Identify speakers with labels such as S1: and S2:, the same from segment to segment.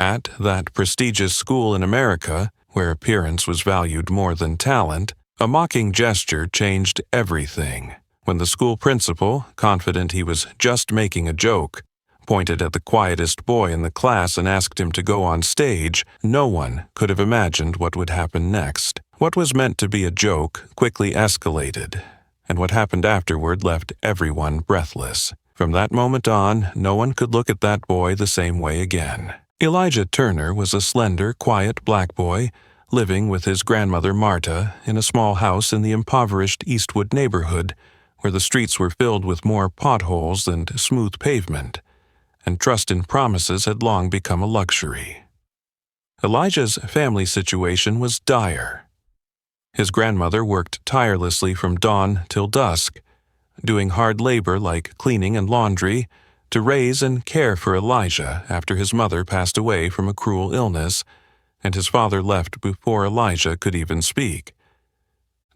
S1: At that prestigious school in America, where appearance was valued more than talent, a mocking gesture changed everything. When the school principal, confident he was just making a joke, pointed at the quietest boy in the class and asked him to go on stage, no one could have imagined what would happen next. What was meant to be a joke quickly escalated, and what happened afterward left everyone breathless. From that moment on, no one could look at that boy the same way again. Elijah Turner was a slender, quiet black boy living with his grandmother Marta in a small house in the impoverished Eastwood neighborhood, where the streets were filled with more potholes than smooth pavement, and trust in promises had long become a luxury. Elijah's family situation was dire. His grandmother worked tirelessly from dawn till dusk, doing hard labor like cleaning and laundry, to raise and care for Elijah after his mother passed away from a cruel illness, and his father left before Elijah could even speak.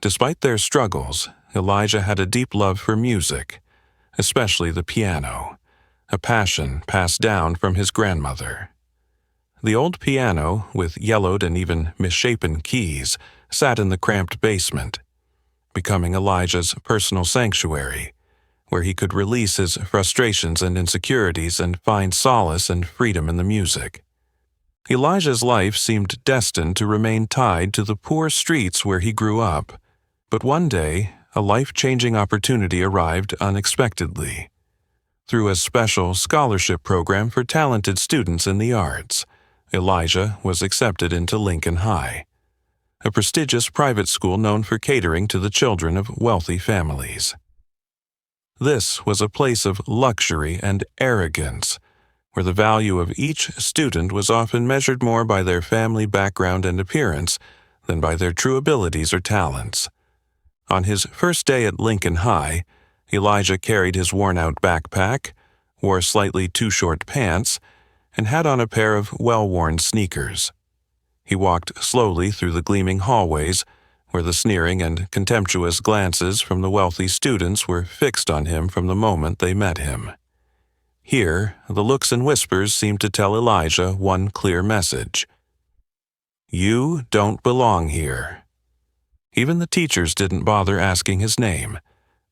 S1: Despite their struggles, Elijah had a deep love for music, especially the piano, a passion passed down from his grandmother. The old piano, with yellowed and even misshapen keys, sat in the cramped basement, becoming Elijah's personal sanctuary, where he could release his frustrations and insecurities and find solace and freedom in the music. Elijah's life seemed destined to remain tied to the poor streets where he grew up, but one day, a life-changing opportunity arrived unexpectedly. Through a special scholarship program for talented students in the arts, Elijah was accepted into Lincoln High, a prestigious private school known for catering to the children of wealthy families. This was a place of luxury and arrogance, where the value of each student was often measured more by their family background and appearance than by their true abilities or talents. On his first day at Lincoln High, Elijah carried his worn-out backpack, wore slightly too short pants, and had on a pair of well-worn sneakers. He walked slowly through the gleaming hallways, where the sneering and contemptuous glances from the wealthy students were fixed on him from the moment they met him. Here, the looks and whispers seemed to tell Elijah one clear message: "You don't belong here." Even the teachers didn't bother asking his name.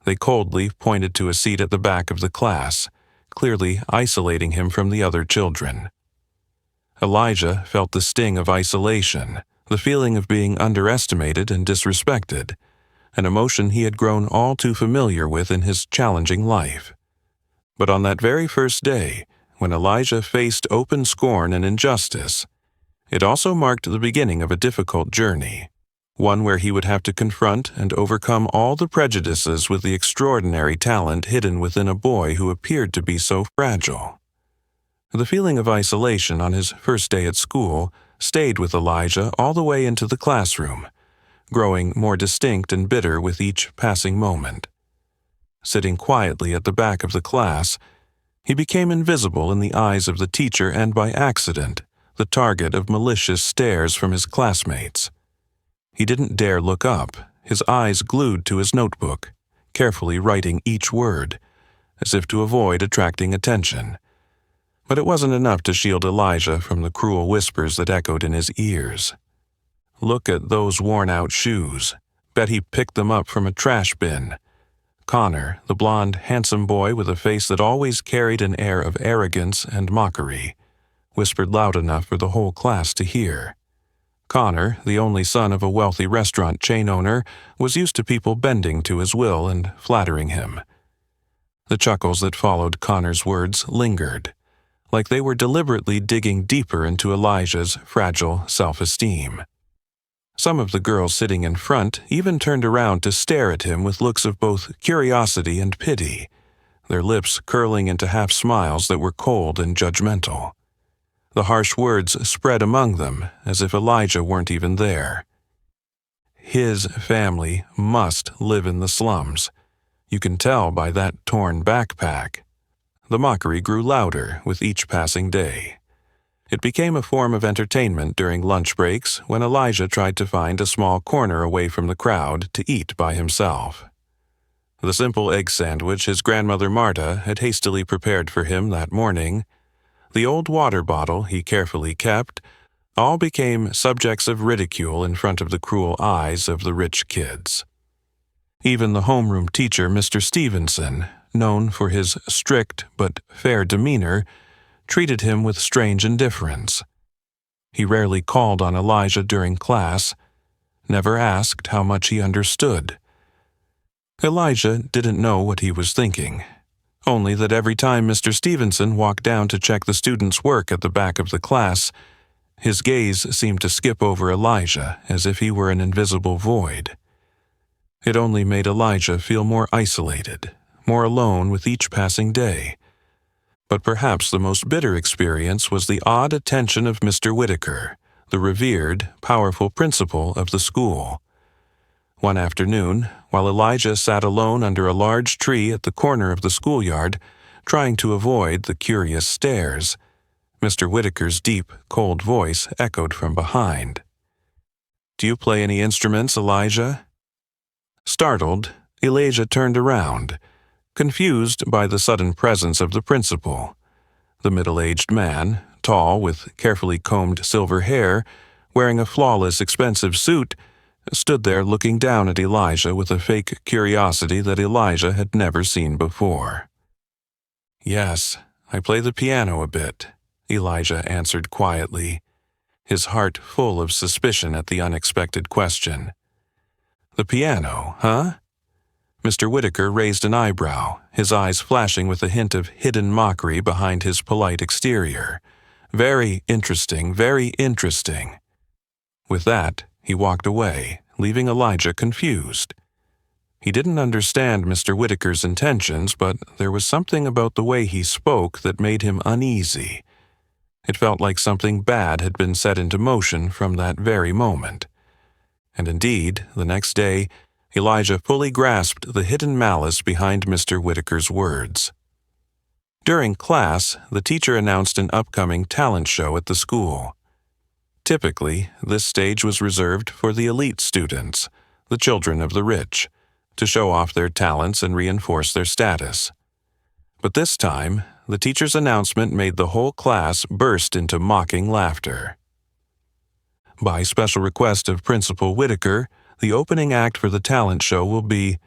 S1: They coldly pointed to a seat at the back of the class, clearly isolating him from the other children. Elijah felt the sting of isolation, the feeling of being underestimated and disrespected, an emotion he had grown all too familiar with in his challenging life. But on that very first day, when Elijah faced open scorn and injustice, it also marked the beginning of a difficult journey, one where he would have to confront and overcome all the prejudices with the extraordinary talent hidden within a boy who appeared to be so fragile. The feeling of isolation on his first day at school stayed with Elijah all the way into the classroom, growing more distinct and bitter with each passing moment. Sitting quietly at the back of the class, he became invisible in the eyes of the teacher and by accident, the target of malicious stares from his classmates. He didn't dare look up, his eyes glued to his notebook, carefully writing each word, as if to avoid attracting attention. But it wasn't enough to shield Elijah from the cruel whispers that echoed in his ears. "Look at those worn-out shoes. Bet he picked them up from a trash bin." Connor, the blond, handsome boy with a face that always carried an air of arrogance and mockery, whispered loud enough for the whole class to hear. Connor, the only son of a wealthy restaurant chain owner, was used to people bending to his will and flattering him. The chuckles that followed Connor's words lingered, like they were deliberately digging deeper into Elijah's fragile self-esteem. Some of the girls sitting in front even turned around to stare at him with looks of both curiosity and pity, their lips curling into half-smiles that were cold and judgmental. The harsh words spread among them as if Elijah weren't even there. His family must live in the slums. You can tell by that torn backpack. The mockery grew louder with each passing day. It became a form of entertainment during lunch breaks when Elijah tried to find a small corner away from the crowd to eat by himself. The simple egg sandwich his grandmother Marta had hastily prepared for him that morning, the old water bottle he carefully kept, all became subjects of ridicule in front of the cruel eyes of the rich kids. Even the homeroom teacher, Mr. Stevenson, known for his strict but fair demeanor, treated him with strange indifference. He rarely called on Elijah during class, never asked how much he understood. Elijah didn't know what he was thinking, only that every time Mr. Stevenson walked down to check the students' work at the back of the class, his gaze seemed to skip over Elijah as if he were an invisible void. It only made Elijah feel more isolated, more alone with each passing day. But perhaps the most bitter experience was the odd attention of Mr. Whitaker, the revered, powerful principal of the school. One afternoon, while Elijah sat alone under a large tree at the corner of the schoolyard, trying to avoid the curious stares, Mr. Whitaker's deep, cold voice echoed from behind. "Do you play any instruments, Elijah?" Startled, Elijah turned around, confused by the sudden presence of the principal. The middle-aged man, tall, with carefully combed silver hair, wearing a flawless, expensive suit, stood there looking down at Elijah with a fake curiosity that Elijah had never seen before. "Yes, I play the piano a bit," Elijah answered quietly, his heart full of suspicion at the unexpected question. "The piano, huh?" Mr. Whitaker raised an eyebrow, his eyes flashing with a hint of hidden mockery behind his polite exterior. "Very interesting, very interesting." With that, he walked away, leaving Elijah confused. He didn't understand Mr. Whitaker's intentions, but there was something about the way he spoke that made him uneasy. It felt like something bad had been set into motion from that very moment. And indeed, the next day, Elijah fully grasped the hidden malice behind Mr. Whitaker's words. During class, the teacher announced an upcoming talent show at the school. Typically, this stage was reserved for the elite students, the children of the rich, to show off their talents and reinforce their status. But this time, the teacher's announcement made the whole class burst into mocking laughter. By special request of Principal Whitaker, the opening act for the talent show will be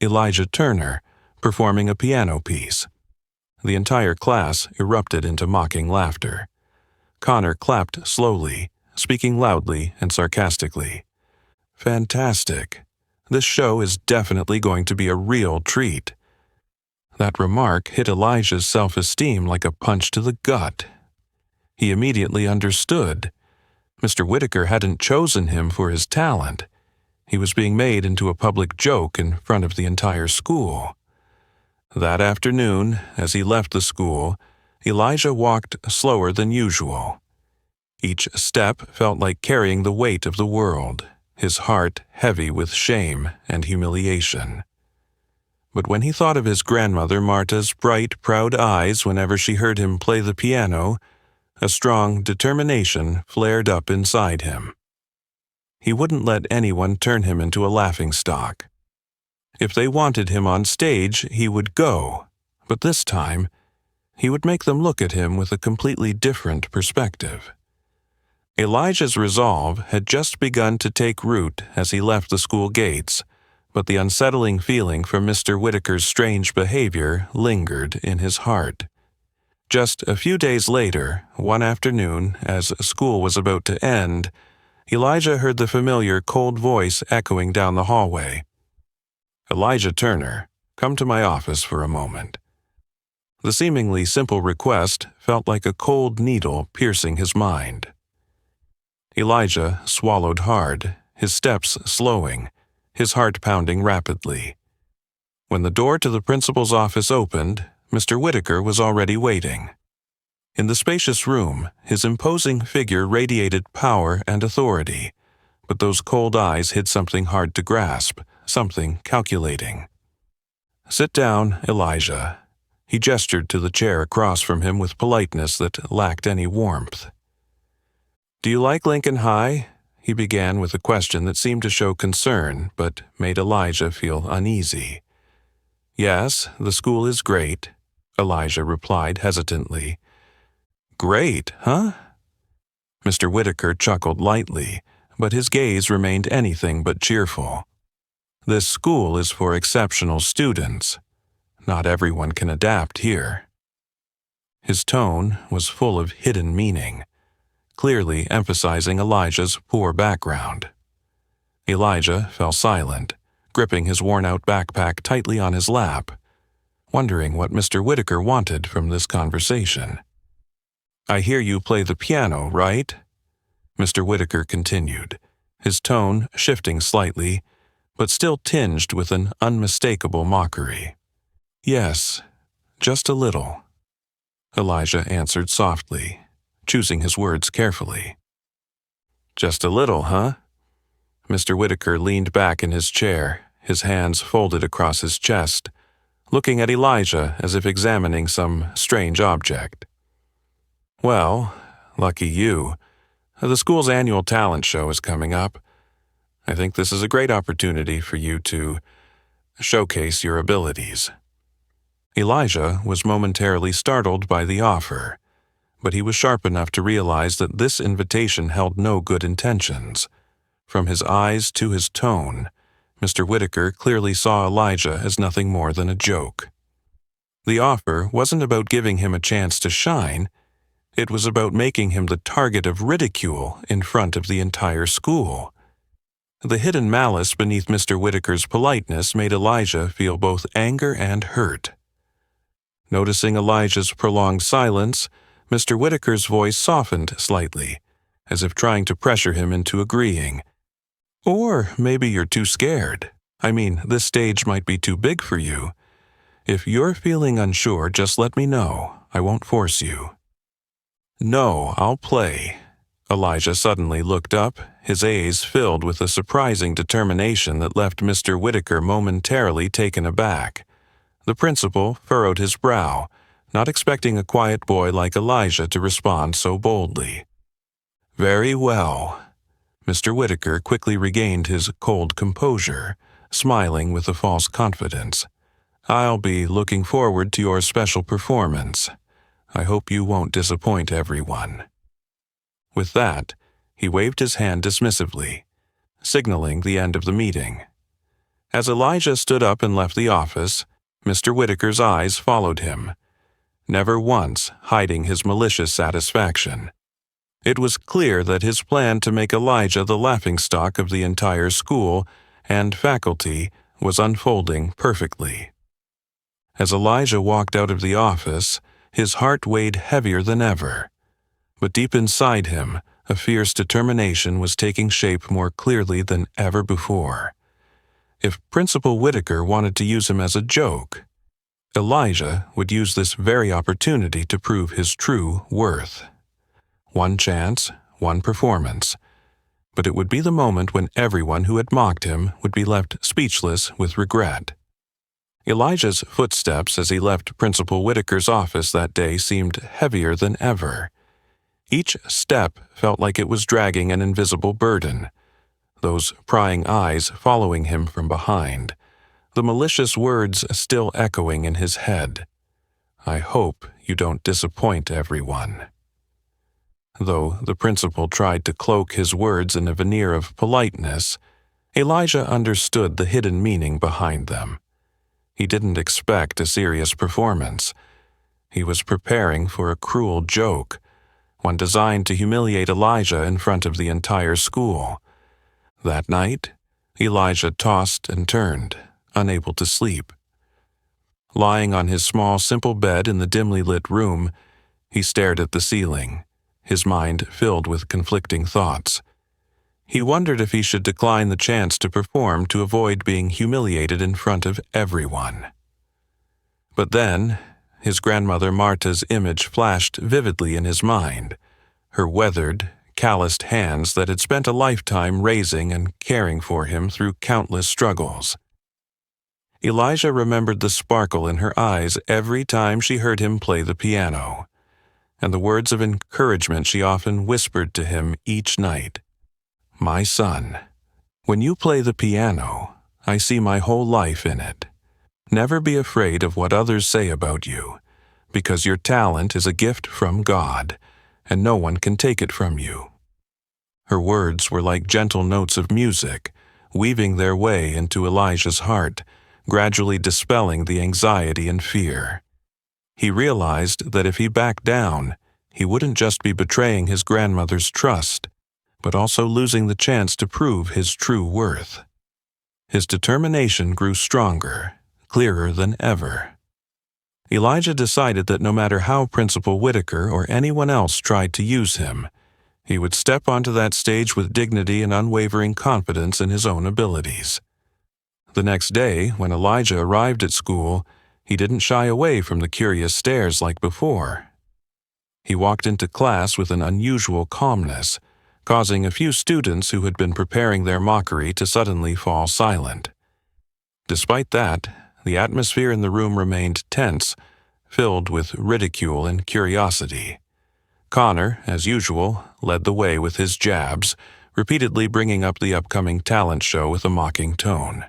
S1: Elijah Turner performing a piano piece. The entire class erupted into mocking laughter. Connor clapped slowly, speaking loudly and sarcastically. "Fantastic. This show is definitely going to be a real treat." That remark hit Elijah's self-esteem like a punch to the gut. He immediately understood. Mr. Whitaker hadn't chosen him for his talent. He was being made into a public joke in front of the entire school. That afternoon, as he left the school, Elijah walked slower than usual. Each step felt like carrying the weight of the world, his heart heavy with shame and humiliation. But when he thought of his grandmother Marta's bright, proud eyes whenever she heard him play the piano, a strong determination flared up inside him. He wouldn't let anyone turn him into a laughingstock. If they wanted him on stage, he would go, but this time, he would make them look at him with a completely different perspective. Elijah's resolve had just begun to take root as he left the school gates, but the unsettling feeling from Mr. Whitaker's strange behavior lingered in his heart. Just a few days later, one afternoon, as school was about to end, Elijah heard the familiar cold voice echoing down the hallway. "Elijah Turner, come to my office for a moment." The seemingly simple request felt like a cold needle piercing his mind. Elijah swallowed hard, his steps slowing, his heart pounding rapidly. When the door to the principal's office opened, Mr. Whitaker was already waiting. In the spacious room, his imposing figure radiated power and authority, but those cold eyes hid something hard to grasp, something calculating. "Sit down, Elijah." He gestured to the chair across from him with politeness that lacked any warmth. "Do you like Lincoln High?" He began with a question that seemed to show concern, but made Elijah feel uneasy. "Yes, the school is great," Elijah replied hesitantly. Great, huh? Mr. Whitaker chuckled lightly, but his gaze remained anything but cheerful. This school is for exceptional students. Not everyone can adapt here. His tone was full of hidden meaning, clearly emphasizing Elijah's poor background. Elijah fell silent, gripping his worn-out backpack tightly on his lap, wondering what Mr. Whitaker wanted from this conversation. "I hear you play the piano, right?" Mr. Whitaker continued, his tone shifting slightly, but still tinged with an unmistakable mockery. "Yes, just a little," Elijah answered softly, choosing his words carefully. "Just a little, huh?" Mr. Whitaker leaned back in his chair, his hands folded across his chest, looking at Elijah as if examining some strange object. "Well, lucky you. The school's annual talent show is coming up. I think this is a great opportunity for you to showcase your abilities." Elijah was momentarily startled by the offer, but he was sharp enough to realize that this invitation held no good intentions. From his eyes to his tone, Mr. Whitaker clearly saw Elijah as nothing more than a joke. The offer wasn't about giving him a chance to shine. It was about making him the target of ridicule in front of the entire school. The hidden malice beneath Mr. Whitaker's politeness made Elijah feel both anger and hurt. Noticing Elijah's prolonged silence, Mr. Whitaker's voice softened slightly, as if trying to pressure him into agreeing. "Or maybe you're too scared. I mean, this stage might be too big for you. If you're feeling unsure, just let me know. I won't force you." "No, I'll play." Elijah suddenly looked up, his eyes filled with a surprising determination that left Mr. Whitaker momentarily taken aback. The principal furrowed his brow, not expecting a quiet boy like Elijah to respond so boldly. "Very well." Mr. Whitaker quickly regained his cold composure, smiling with a false confidence. "I'll be looking forward to your special performance. I hope you won't disappoint everyone." With that, he waved his hand dismissively, signaling the end of the meeting. As Elijah stood up and left the office, Mr. Whitaker's eyes followed him, never once hiding his malicious satisfaction. It was clear that his plan to make Elijah the laughingstock of the entire school and faculty was unfolding perfectly. As Elijah walked out of the office, his heart weighed heavier than ever. But deep inside him, a fierce determination was taking shape more clearly than ever before. If Principal Whitaker wanted to use him as a joke, Elijah would use this very opportunity to prove his true worth. One chance, one performance, but it would be the moment when everyone who had mocked him would be left speechless with regret. Elijah's footsteps as he left Principal Whitaker's office that day seemed heavier than ever. Each step felt like it was dragging an invisible burden, those prying eyes following him from behind, the malicious words still echoing in his head. "I hope you don't disappoint everyone." Though the principal tried to cloak his words in a veneer of politeness, Elijah understood the hidden meaning behind them. He didn't expect a serious performance. He was preparing for a cruel joke, one designed to humiliate Elijah in front of the entire school. That night, Elijah tossed and turned, unable to sleep. Lying on his small, simple bed in the dimly lit room, he stared at the ceiling, his mind filled with conflicting thoughts. He wondered if he should decline the chance to perform to avoid being humiliated in front of everyone. But then, his grandmother Marta's image flashed vividly in his mind, her weathered, calloused hands that had spent a lifetime raising and caring for him through countless struggles. Elijah remembered the sparkle in her eyes every time she heard him play the piano, and the words of encouragement she often whispered to him each night. "My son, when you play the piano, I see my whole life in it. Never be afraid of what others say about you, because your talent is a gift from God, and no one can take it from you." Her words were like gentle notes of music, weaving their way into Elijah's heart, gradually dispelling the anxiety and fear. He realized that if he backed down, he wouldn't just be betraying his grandmother's trust, but also losing the chance to prove his true worth. His determination grew stronger, clearer than ever. Elijah decided that no matter how Principal Whitaker or anyone else tried to use him, he would step onto that stage with dignity and unwavering confidence in his own abilities. The next day, when Elijah arrived at school, he didn't shy away from the curious stares like before. He walked into class with an unusual calmness, causing a few students who had been preparing their mockery to suddenly fall silent. Despite that, the atmosphere in the room remained tense, filled with ridicule and curiosity. Connor, as usual, led the way with his jabs, repeatedly bringing up the upcoming talent show with a mocking tone.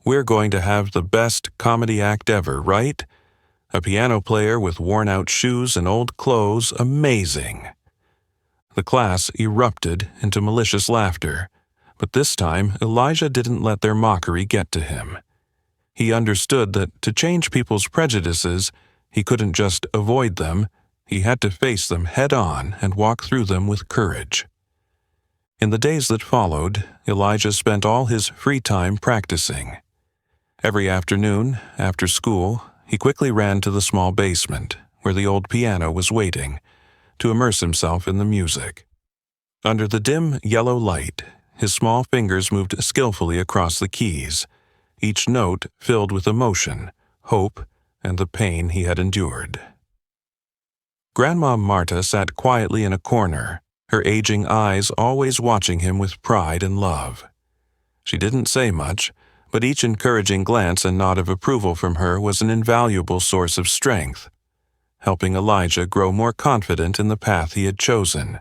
S1: "We're going to have the best comedy act ever, right? A piano player with worn-out shoes and old clothes, amazing." The class erupted into malicious laughter, but this time Elijah didn't let their mockery get to him. He understood that to change people's prejudices, he couldn't just avoid them, he had to face them head-on and walk through them with courage. In the days that followed, Elijah spent all his free time practicing. Every afternoon, after school, he quickly ran to the small basement, where the old piano was waiting, to immerse himself in the music. Under the dim yellow light, his small fingers moved skillfully across the keys, each note filled with emotion, hope, and the pain he had endured. Grandma Marta sat quietly in a corner, her aging eyes always watching him with pride and love. She didn't say much, but each encouraging glance and nod of approval from her was an invaluable source of strength, helping Elijah grow more confident in the path he had chosen.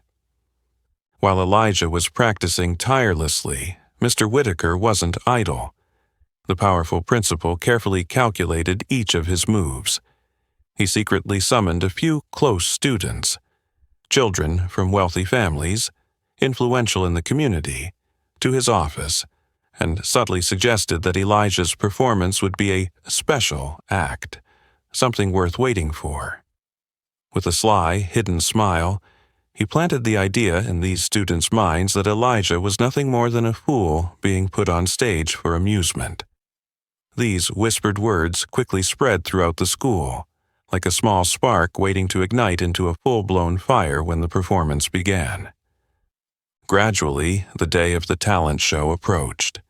S1: While Elijah was practicing tirelessly, Mr. Whitaker wasn't idle. The powerful principal carefully calculated each of his moves. He secretly summoned a few close students, children from wealthy families, influential in the community, to his office, and subtly suggested that Elijah's performance would be a special act, something worth waiting for. With a sly, hidden smile, he planted the idea in these students' minds that Elijah was nothing more than a fool being put on stage for amusement. These whispered words quickly spread throughout the school, like a small spark waiting to ignite into a full-blown fire when the performance began. Gradually, the day of the talent show approached.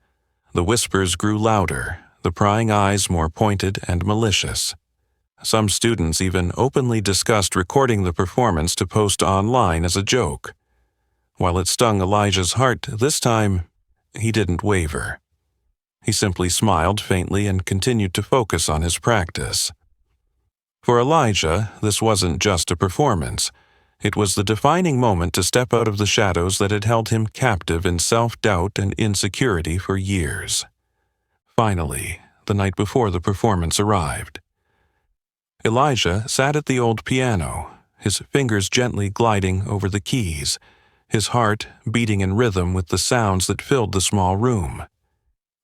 S1: The whispers grew louder, the prying eyes more pointed and malicious. Some students even openly discussed recording the performance to post online as a joke. While it stung Elijah's heart this time, he didn't waver. He simply smiled faintly and continued to focus on his practice. For Elijah, this wasn't just a performance. It was the defining moment to step out of the shadows that had held him captive in self-doubt and insecurity for years. Finally, the night before the performance arrived. Elijah sat at the old piano, his fingers gently gliding over the keys, his heart beating in rhythm with the sounds that filled the small room.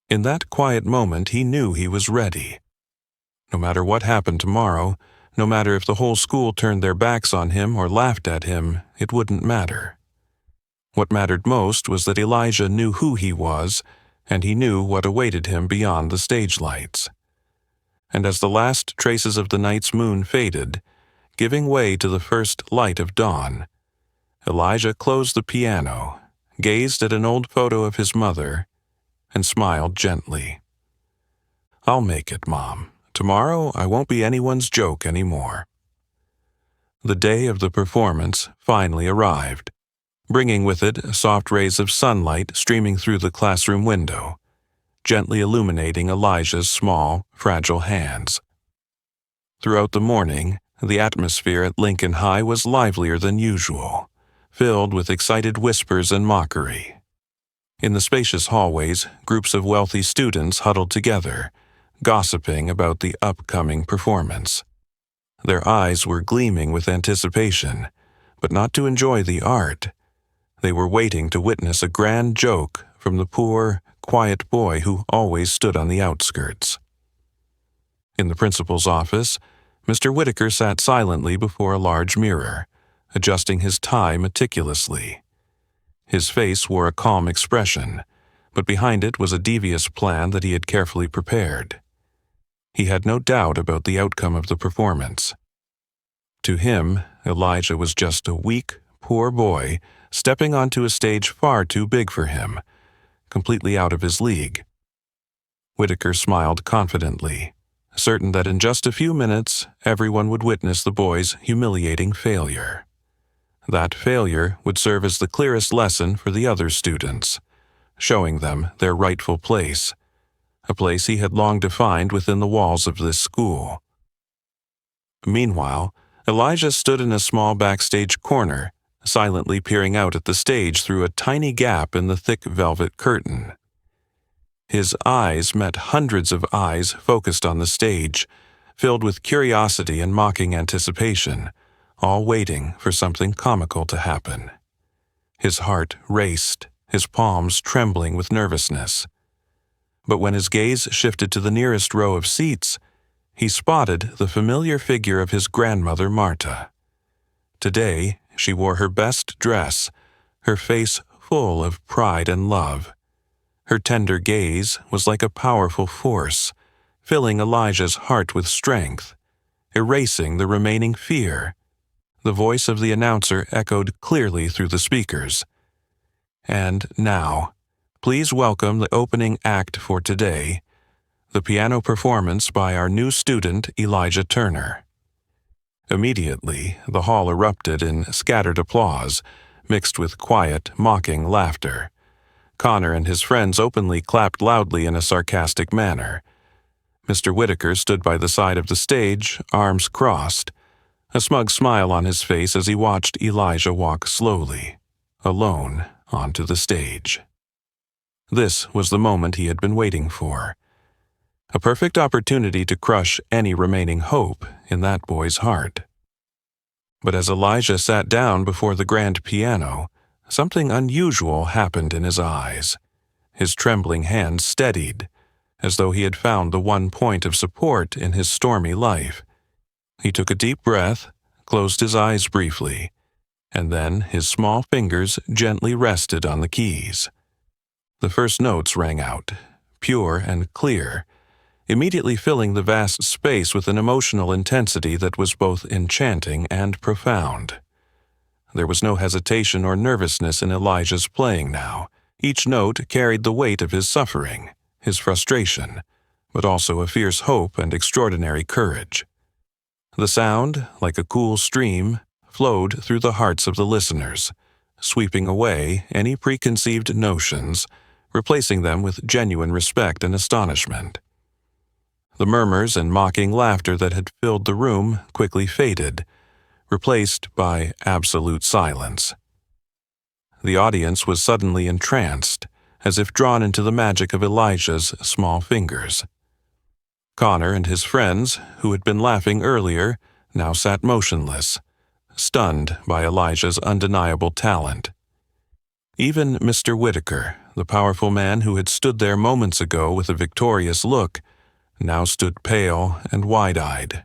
S1: In that quiet moment, he knew he was ready. No matter what happened tomorrow, no matter if the whole school turned their backs on him or laughed at him, it wouldn't matter. What mattered most was that Elijah knew who he was, and he knew what awaited him beyond the stage lights. And as the last traces of the night's moon faded, giving way to the first light of dawn, Elijah closed the piano, gazed at an old photo of his mother, and smiled gently. "I'll make it, Mom. Tomorrow I won't be anyone's joke anymore." The day of the performance finally arrived, bringing with it soft rays of sunlight streaming through the classroom window, gently illuminating Elijah's small, fragile hands. Throughout the morning, the atmosphere at Lincoln High was livelier than usual, filled with excited whispers and mockery. In the spacious hallways, groups of wealthy students huddled together, gossiping about the upcoming performance. Their eyes were gleaming with anticipation, but not to enjoy the art. They were waiting to witness a grand joke from the poor, quiet boy who always stood on the outskirts. In the principal's office, Mr. Whitaker sat silently before a large mirror, adjusting his tie meticulously. His face wore a calm expression, but behind it was a devious plan that he had carefully prepared. He had no doubt about the outcome of the performance. To him, Elijah was just a weak, poor boy stepping onto a stage far too big for him, completely out of his league. Whitaker smiled confidently, certain that in just a few minutes everyone would witness the boy's humiliating failure. That failure would serve as the clearest lesson for the other students, showing them their rightful place, a place he had long defined within the walls of this school. Meanwhile, Elijah stood in a small backstage corner, silently peering out at the stage through a tiny gap in the thick velvet curtain. His eyes met hundreds of eyes focused on the stage, filled with curiosity and mocking anticipation, all waiting for something comical to happen. His heart raced, his palms trembling with nervousness. But when his gaze shifted to the nearest row of seats, he spotted the familiar figure of his grandmother Marta. Today, she wore her best dress, her face full of pride and love. Her tender gaze was like a powerful force, filling Elijah's heart with strength, erasing the remaining fear. The voice of the announcer echoed clearly through the speakers. And now, please welcome the opening act for today, the piano performance by our new student, Elijah Turner. Immediately, the hall erupted in scattered applause, mixed with quiet, mocking laughter. Connor and his friends openly clapped loudly in a sarcastic manner. Mr. Whitaker stood by the side of the stage, arms crossed, a smug smile on his face as he watched Elijah walk slowly, alone, onto the stage. This was the moment he had been waiting for. A perfect opportunity to crush any remaining hope in that boy's heart. But as Elijah sat down before the grand piano, something unusual happened in his eyes. His trembling hands steadied, as though he had found the one point of support in his stormy life. He took a deep breath, closed his eyes briefly, and then his small fingers gently rested on the keys. The first notes rang out, pure and clear, immediately filling the vast space with an emotional intensity that was both enchanting and profound. There was no hesitation or nervousness in Elijah's playing now. Each note carried the weight of his suffering, his frustration, but also a fierce hope and extraordinary courage. The sound, like a cool stream, flowed through the hearts of the listeners, sweeping away any preconceived notions, replacing them with genuine respect and astonishment. The murmurs and mocking laughter that had filled the room quickly faded, replaced by absolute silence. The audience was suddenly entranced, as if drawn into the magic of Elijah's small fingers. Connor and his friends, who had been laughing earlier, now sat motionless, stunned by Elijah's undeniable talent. Even Mr. Whitaker, the powerful man who had stood there moments ago with a victorious look, now stood pale and wide-eyed,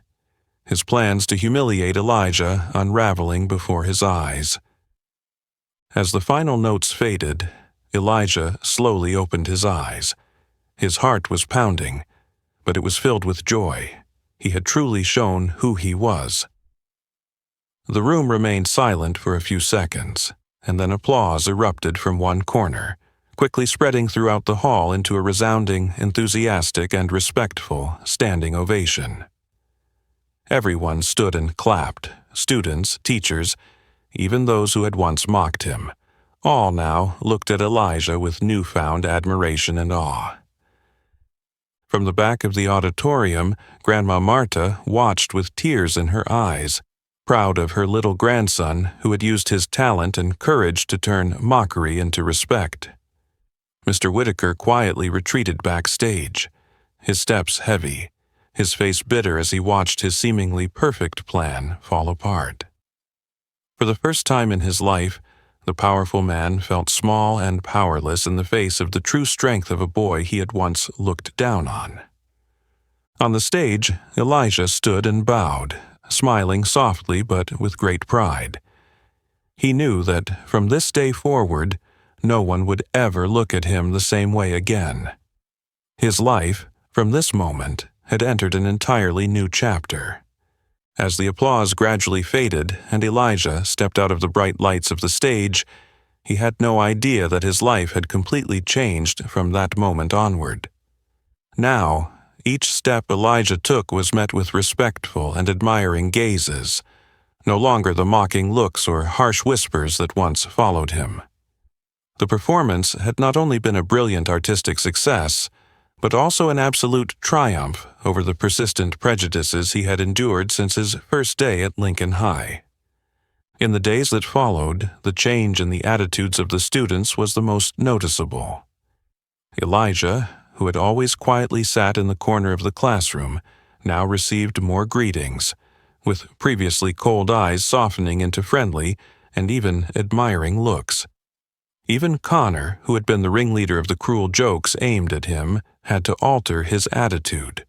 S1: his plans to humiliate Elijah unraveling before his eyes. As the final notes faded, Elijah slowly opened his eyes. His heart was pounding, but it was filled with joy. He had truly shown who he was. The room remained silent for a few seconds, and then applause erupted from one corner, quickly spreading throughout the hall into a resounding, enthusiastic, and respectful standing ovation. Everyone stood and clapped, students, teachers, even those who had once mocked him. All now looked at Elijah with newfound admiration and awe. From the back of the auditorium, Grandma Marta watched with tears in her eyes, proud of her little grandson who had used his talent and courage to turn mockery into respect. Mr. Whitaker quietly retreated backstage, his steps heavy, his face bitter as he watched his seemingly perfect plan fall apart. For the first time in his life, the powerful man felt small and powerless in the face of the true strength of a boy he had once looked down on. On the stage, Elijah stood and bowed, smiling softly but with great pride. He knew that from this day forward, no one would ever look at him the same way again. His life, from this moment, had entered an entirely new chapter. As the applause gradually faded and Elijah stepped out of the bright lights of the stage, he had no idea that his life had completely changed from that moment onward. Now, each step Elijah took was met with respectful and admiring gazes, no longer the mocking looks or harsh whispers that once followed him. The performance had not only been a brilliant artistic success, but also an absolute triumph over the persistent prejudices he had endured since his first day at Lincoln High. In the days that followed, the change in the attitudes of the students was the most noticeable. Elijah, who had always quietly sat in the corner of the classroom, now received more greetings, with previously cold eyes softening into friendly and even admiring looks. Even Connor, who had been the ringleader of the cruel jokes aimed at him, had to alter his attitude.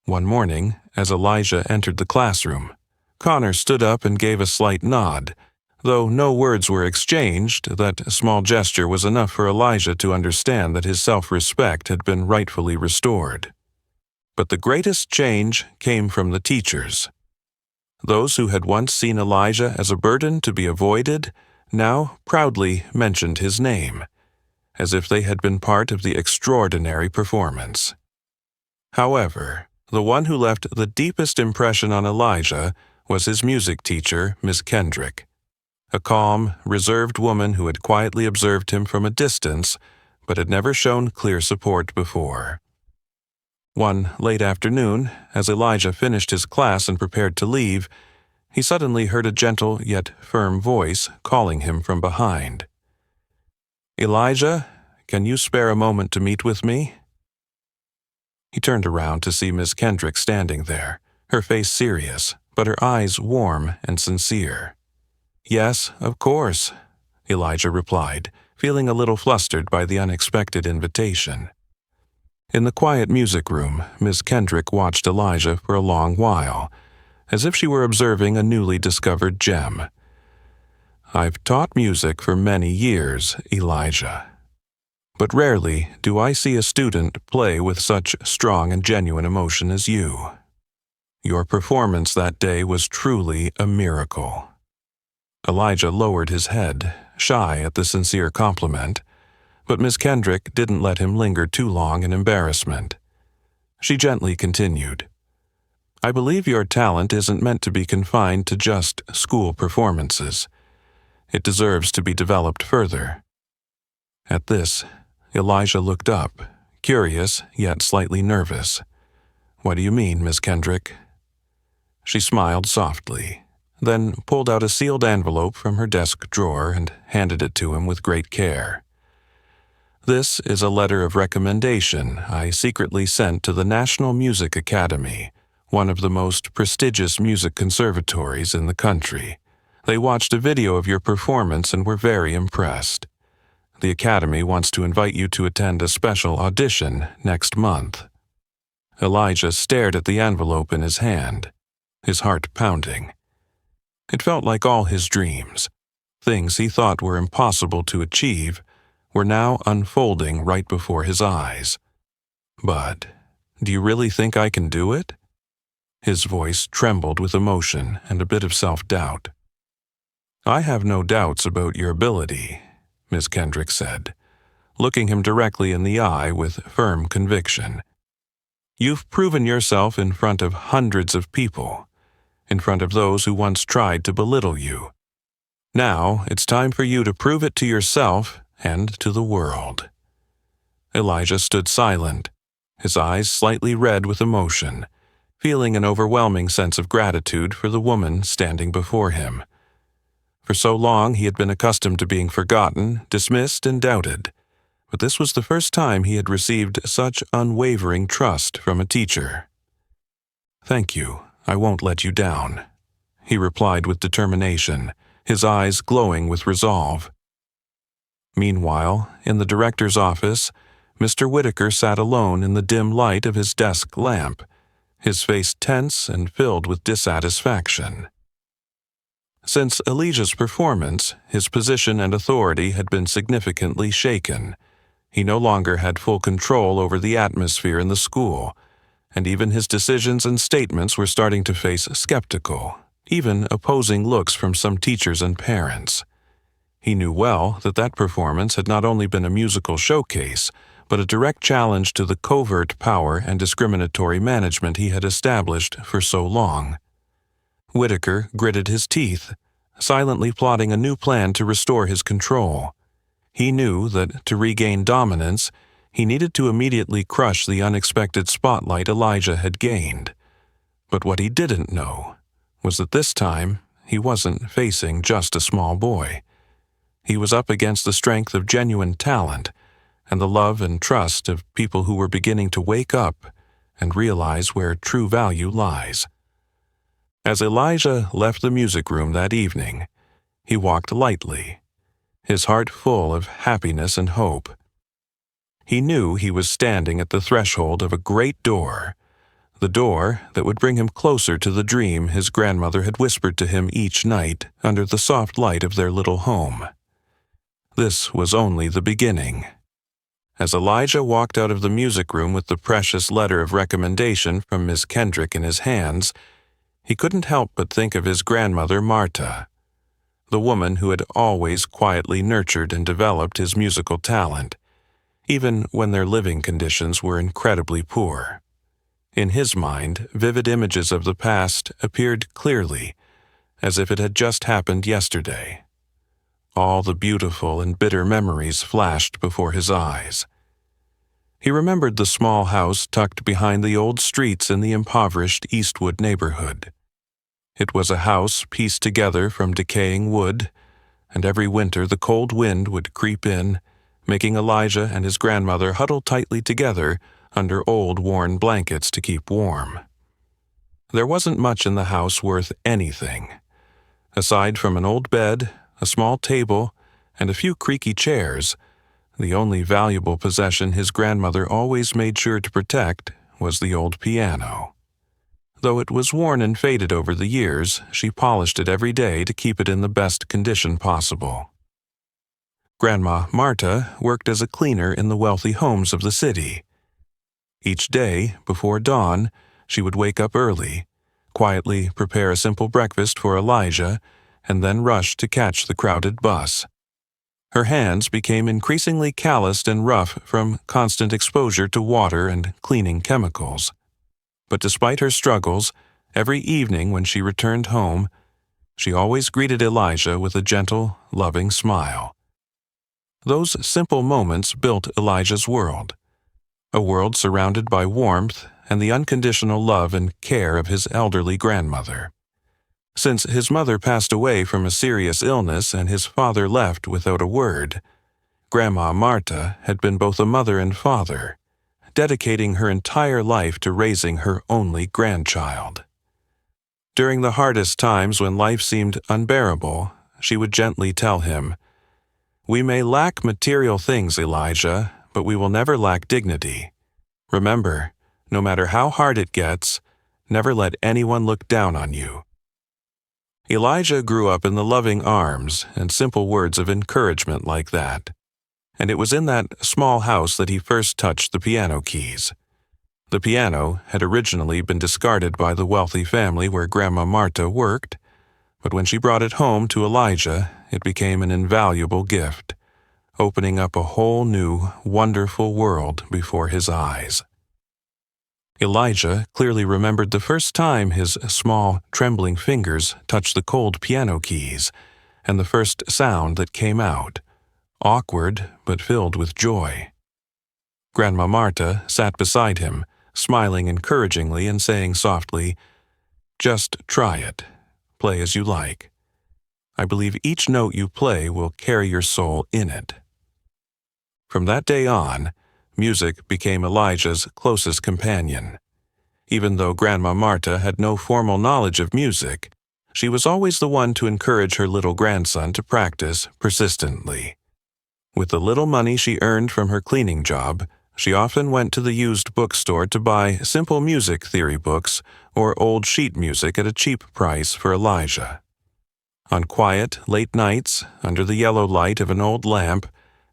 S1: One morning, as Elijah entered the classroom, Connor stood up and gave a slight nod. Though no words were exchanged, that small gesture was enough for Elijah to understand that his self-respect had been rightfully restored. But the greatest change came from the teachers. Those who had once seen Elijah as a burden to be avoided now proudly mentioned his name, as if they had been part of the extraordinary performance. However, the one who left the deepest impression on Elijah was his music teacher, Miss Kendrick, a calm, reserved woman who had quietly observed him from a distance, but had never shown clear support before. One late afternoon, as Elijah finished his class and prepared to leave, he suddenly heard a gentle yet firm voice calling him from behind. "Elijah, can you spare a moment to meet with me?" He turned around to see Miss Kendrick standing there, her face serious, but her eyes warm and sincere. "Yes, of course," Elijah replied, feeling a little flustered by the unexpected invitation. In the quiet music room, Miss Kendrick watched Elijah for a long while, as if she were observing a newly discovered gem. "I've taught music for many years, Elijah. But rarely do I see a student play with such strong and genuine emotion as you. Your performance that day was truly a miracle." Elijah lowered his head, shy at the sincere compliment, but Miss Kendrick didn't let him linger too long in embarrassment. She gently continued, "I believe your talent isn't meant to be confined to just school performances. It deserves to be developed further." At this, Elijah looked up, curious yet slightly nervous. "What do you mean, Miss Kendrick?" She smiled softly, then pulled out a sealed envelope from her desk drawer and handed it to him with great care. "This is a letter of recommendation I secretly sent to the National Music Academy, one of the most prestigious music conservatories in the country. They watched a video of your performance and were very impressed. The Academy wants to invite you to attend a special audition next month." Elijah stared at the envelope in his hand, his heart pounding. It felt like all his dreams, things he thought were impossible to achieve, were now unfolding right before his eyes. "But, do you really think I can do it?" His voice trembled with emotion and a bit of self-doubt. "I have no doubts about your ability," Miss Kendrick said, looking him directly in the eye with firm conviction. "You've proven yourself in front of hundreds of people, in front of those who once tried to belittle you. Now it's time for you to prove it to yourself and to the world." Elijah stood silent, his eyes slightly red with emotion, feeling an overwhelming sense of gratitude for the woman standing before him. For so long he had been accustomed to being forgotten, dismissed, and doubted, but this was the first time he had received such unwavering trust from a teacher. "Thank you. I won't let you down," he replied with determination, his eyes glowing with resolve. Meanwhile, in the director's office, Mr. Whitaker sat alone in the dim light of his desk lamp, his face tense and filled with dissatisfaction. Since Elijah's performance, his position and authority had been significantly shaken. He no longer had full control over the atmosphere in the school, and even his decisions and statements were starting to face skeptical, even opposing looks from some teachers and parents. He knew well that that performance had not only been a musical showcase, but a direct challenge to the covert power and discriminatory management he had established for so long. Whitaker gritted his teeth, silently plotting a new plan to restore his control. He knew that to regain dominance, he needed to immediately crush the unexpected spotlight Elijah had gained. But what he didn't know was that this time he wasn't facing just a small boy. He was up against the strength of genuine talent and the love and trust of people who were beginning to wake up and realize where true value lies. As Elijah left the music room that evening, he walked lightly, his heart full of happiness and hope. He knew he was standing at the threshold of a great door, the door that would bring him closer to the dream his grandmother had whispered to him each night under the soft light of their little home. This was only the beginning. As Elijah walked out of the music room with the precious letter of recommendation from Miss Kendrick in his hands, he couldn't help but think of his grandmother Marta, the woman who had always quietly nurtured and developed his musical talent, even when their living conditions were incredibly poor. In his mind, vivid images of the past appeared clearly, as if it had just happened yesterday. All the beautiful and bitter memories flashed before his eyes. He remembered the small house tucked behind the old streets in the impoverished Eastwood neighborhood. It was a house pieced together from decaying wood, and every winter the cold wind would creep in, making Elijah and his grandmother huddle tightly together under old worn blankets to keep warm. There wasn't much in the house worth anything. Aside from an old bed, a small table, and a few creaky chairs, the only valuable possession his grandmother always made sure to protect was the old piano. Though it was worn and faded over the years, she polished it every day to keep it in the best condition possible. Grandma Marta worked as a cleaner in the wealthy homes of the city. Each day, before dawn, she would wake up early, quietly prepare a simple breakfast for Elijah, and then rush to catch the crowded bus. Her hands became increasingly calloused and rough from constant exposure to water and cleaning chemicals. But despite her struggles, every evening when she returned home, she always greeted Elijah with a gentle, loving smile. Those simple moments built Elijah's world, a world surrounded by warmth and the unconditional love and care of his elderly grandmother. Since his mother passed away from a serious illness and his father left without a word, Grandma Marta had been both a mother and father, dedicating her entire life to raising her only grandchild. During the hardest times when life seemed unbearable, she would gently tell him, "We may lack material things, Elijah, but we will never lack dignity. Remember, no matter how hard it gets, never let anyone look down on you." Elijah grew up in the loving arms and simple words of encouragement like that, and it was in that small house that he first touched the piano keys. The piano had originally been discarded by the wealthy family where Grandma Marta worked, but when she brought it home to Elijah, it became an invaluable gift, opening up a whole new, wonderful world before his eyes. Elijah clearly remembered the first time his small, trembling fingers touched the cold piano keys, and the first sound that came out, awkward but filled with joy. Grandma Marta sat beside him, smiling encouragingly and saying softly, "Just try it. Play as you like. I believe each note you play will carry your soul in it." From that day on, music became Elijah's closest companion. Even though Grandma Marta had no formal knowledge of music, she was always the one to encourage her little grandson to practice persistently. With the little money she earned from her cleaning job, she often went to the used bookstore to buy simple music theory books or old sheet music at a cheap price for Elijah. On quiet, late nights, under the yellow light of an old lamp,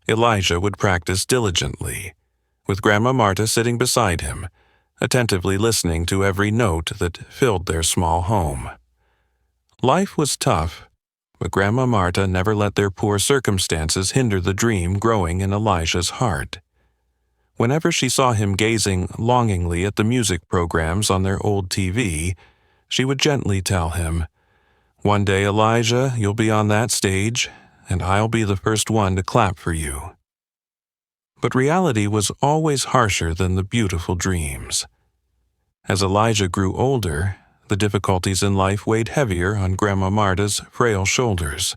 S1: Elijah would practice diligently, with Grandma Marta sitting beside him, attentively listening to every note that filled their small home. Life was tough, but Grandma Marta never let their poor circumstances hinder the dream growing in Elijah's heart. Whenever she saw him gazing longingly at the music programs on their old TV, she would gently tell him, "One day, Elijah, you'll be on that stage, and I'll be the first one to clap for you." But reality was always harsher than the beautiful dreams. As Elijah grew older, the difficulties in life weighed heavier on Grandma Marta's frail shoulders.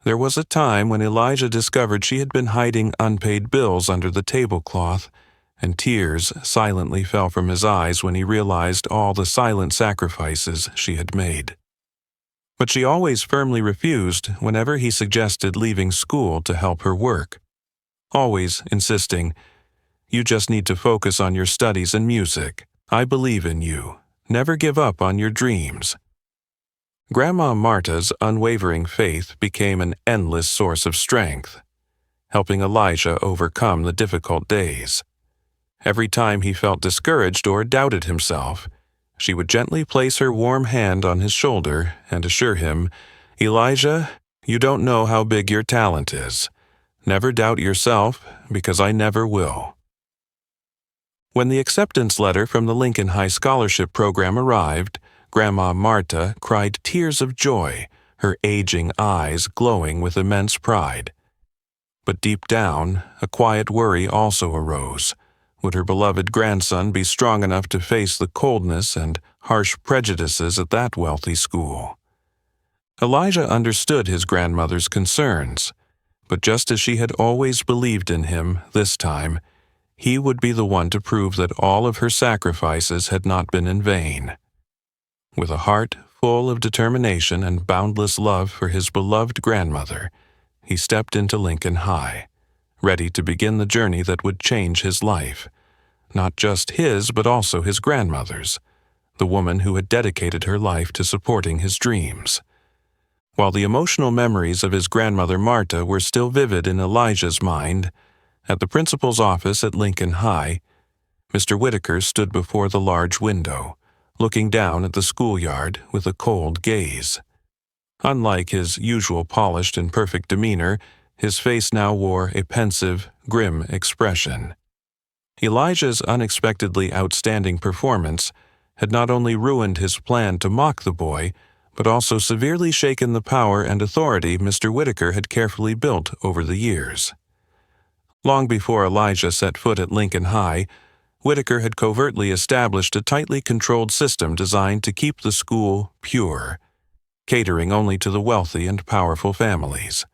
S1: There was a time when Elijah discovered she had been hiding unpaid bills under the tablecloth, and tears silently fell from his eyes when he realized all the silent sacrifices she had made. But she always firmly refused whenever he suggested leaving school to help her work, always insisting, "You just need to focus on your studies and music. I believe in you. Never give up on your dreams." Grandma Marta's unwavering faith became an endless source of strength, helping Elijah overcome the difficult days. Every time he felt discouraged or doubted himself, she would gently place her warm hand on his shoulder and assure him, "Elijah, you don't know how big your talent is. Never doubt yourself, because I never will." When the acceptance letter from the Lincoln High Scholarship Program arrived, Grandma Marta cried tears of joy, her aging eyes glowing with immense pride. But deep down, a quiet worry also arose. Would her beloved grandson be strong enough to face the coldness and harsh prejudices at that wealthy school? Elijah understood his grandmother's concerns, but just as she had always believed in him this time, he would be the one to prove that all of her sacrifices had not been in vain. With a heart full of determination and boundless love for his beloved grandmother, he stepped into Lincoln High, ready to begin the journey that would change his life, not just his but also his grandmother's, the woman who had dedicated her life to supporting his dreams. While the emotional memories of his grandmother Marta were still vivid in Elijah's mind, at the principal's office at Lincoln High, Mr. Whitaker stood before the large window, looking down at the schoolyard with a cold gaze. Unlike his usual polished and perfect demeanor, his face now wore a pensive, grim expression. Elijah's unexpectedly outstanding performance had not only ruined his plan to mock the boy, but also severely shaken the power and authority Mr. Whitaker had carefully built over the years. Long before Elijah set foot at Lincoln High, Whitaker had covertly established a tightly controlled system designed to keep the school pure, catering only to the wealthy and powerful families.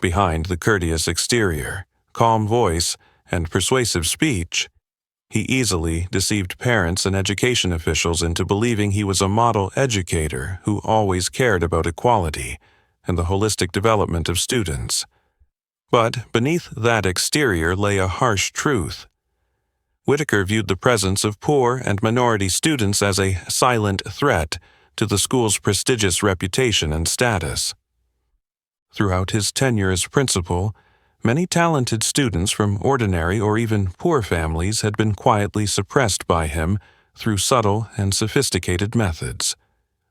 S1: Behind the courteous exterior, calm voice, and persuasive speech, he easily deceived parents and education officials into believing he was a model educator who always cared about equality and the holistic development of students. But beneath that exterior lay a harsh truth. Whitaker viewed the presence of poor and minority students as a silent threat to the school's prestigious reputation and status. Throughout his tenure as principal, many talented students from ordinary or even poor families had been quietly suppressed by him through subtle and sophisticated methods.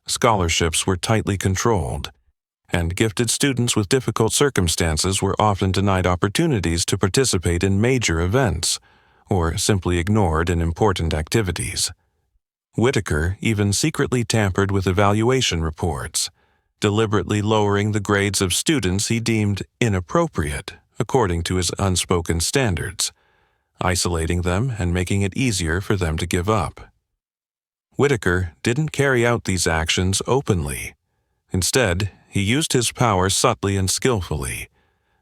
S1: Scholarships were tightly controlled, and gifted students with difficult circumstances were often denied opportunities to participate in major events, or simply ignored in important activities. Whitaker even secretly tampered with evaluation reports, deliberately lowering the grades of students he deemed inappropriate according to his unspoken standards, isolating them and making it easier for them to give up. Whitaker didn't carry out these actions openly. Instead, he used his power subtly and skillfully,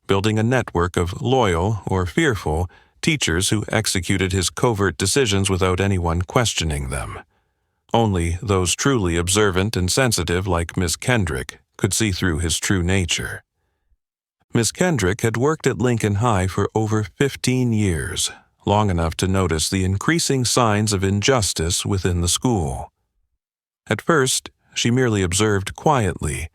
S1: building a network of loyal or fearful teachers who executed his covert decisions without anyone questioning them. Only those truly observant and sensitive like Miss Kendrick could see through his true nature. Miss Kendrick had worked at Lincoln High for over 15 years, long enough to notice the increasing signs of injustice within the school. At first, she merely observed quietly,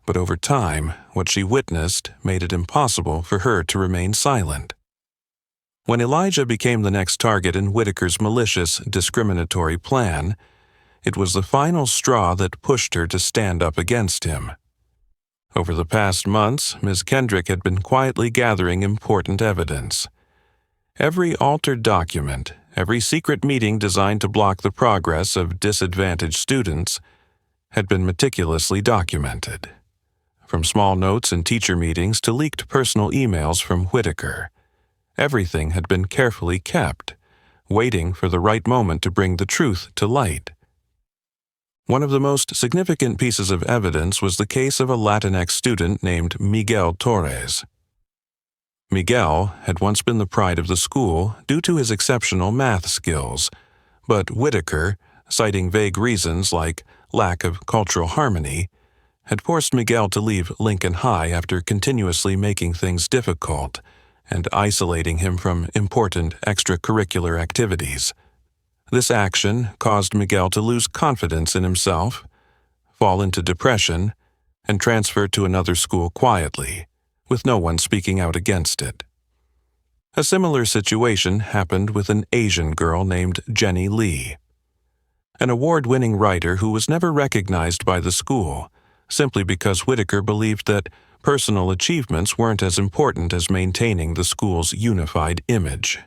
S1: but over time, what she witnessed made it impossible for her to remain silent. When Elijah became the next target in Whitaker's malicious, discriminatory plan, it was the final straw that pushed her to stand up against him. Over the past months, Ms. Kendrick had been quietly gathering important evidence. Every altered document, every secret meeting designed to block the progress of disadvantaged students, had been meticulously documented. From small notes in teacher meetings to leaked personal emails from Whitaker, everything had been carefully kept, waiting for the right moment to bring the truth to light. One of the most significant pieces of evidence was the case of a Latinx student named Miguel Torres. Miguel had once been the pride of the school due to his exceptional math skills, but Whitaker, citing vague reasons like lack of cultural harmony, had forced Miguel to leave Lincoln High after continuously making things difficult and isolating him from important extracurricular activities. This action caused Miguel to lose confidence in himself, fall into depression, and transfer to another school quietly, with no one speaking out against it. A similar situation happened with an Asian girl named Jenny Lee, an award-winning writer who was never recognized by the school, simply because Whitaker believed that personal achievements weren't as important as maintaining the school's unified image.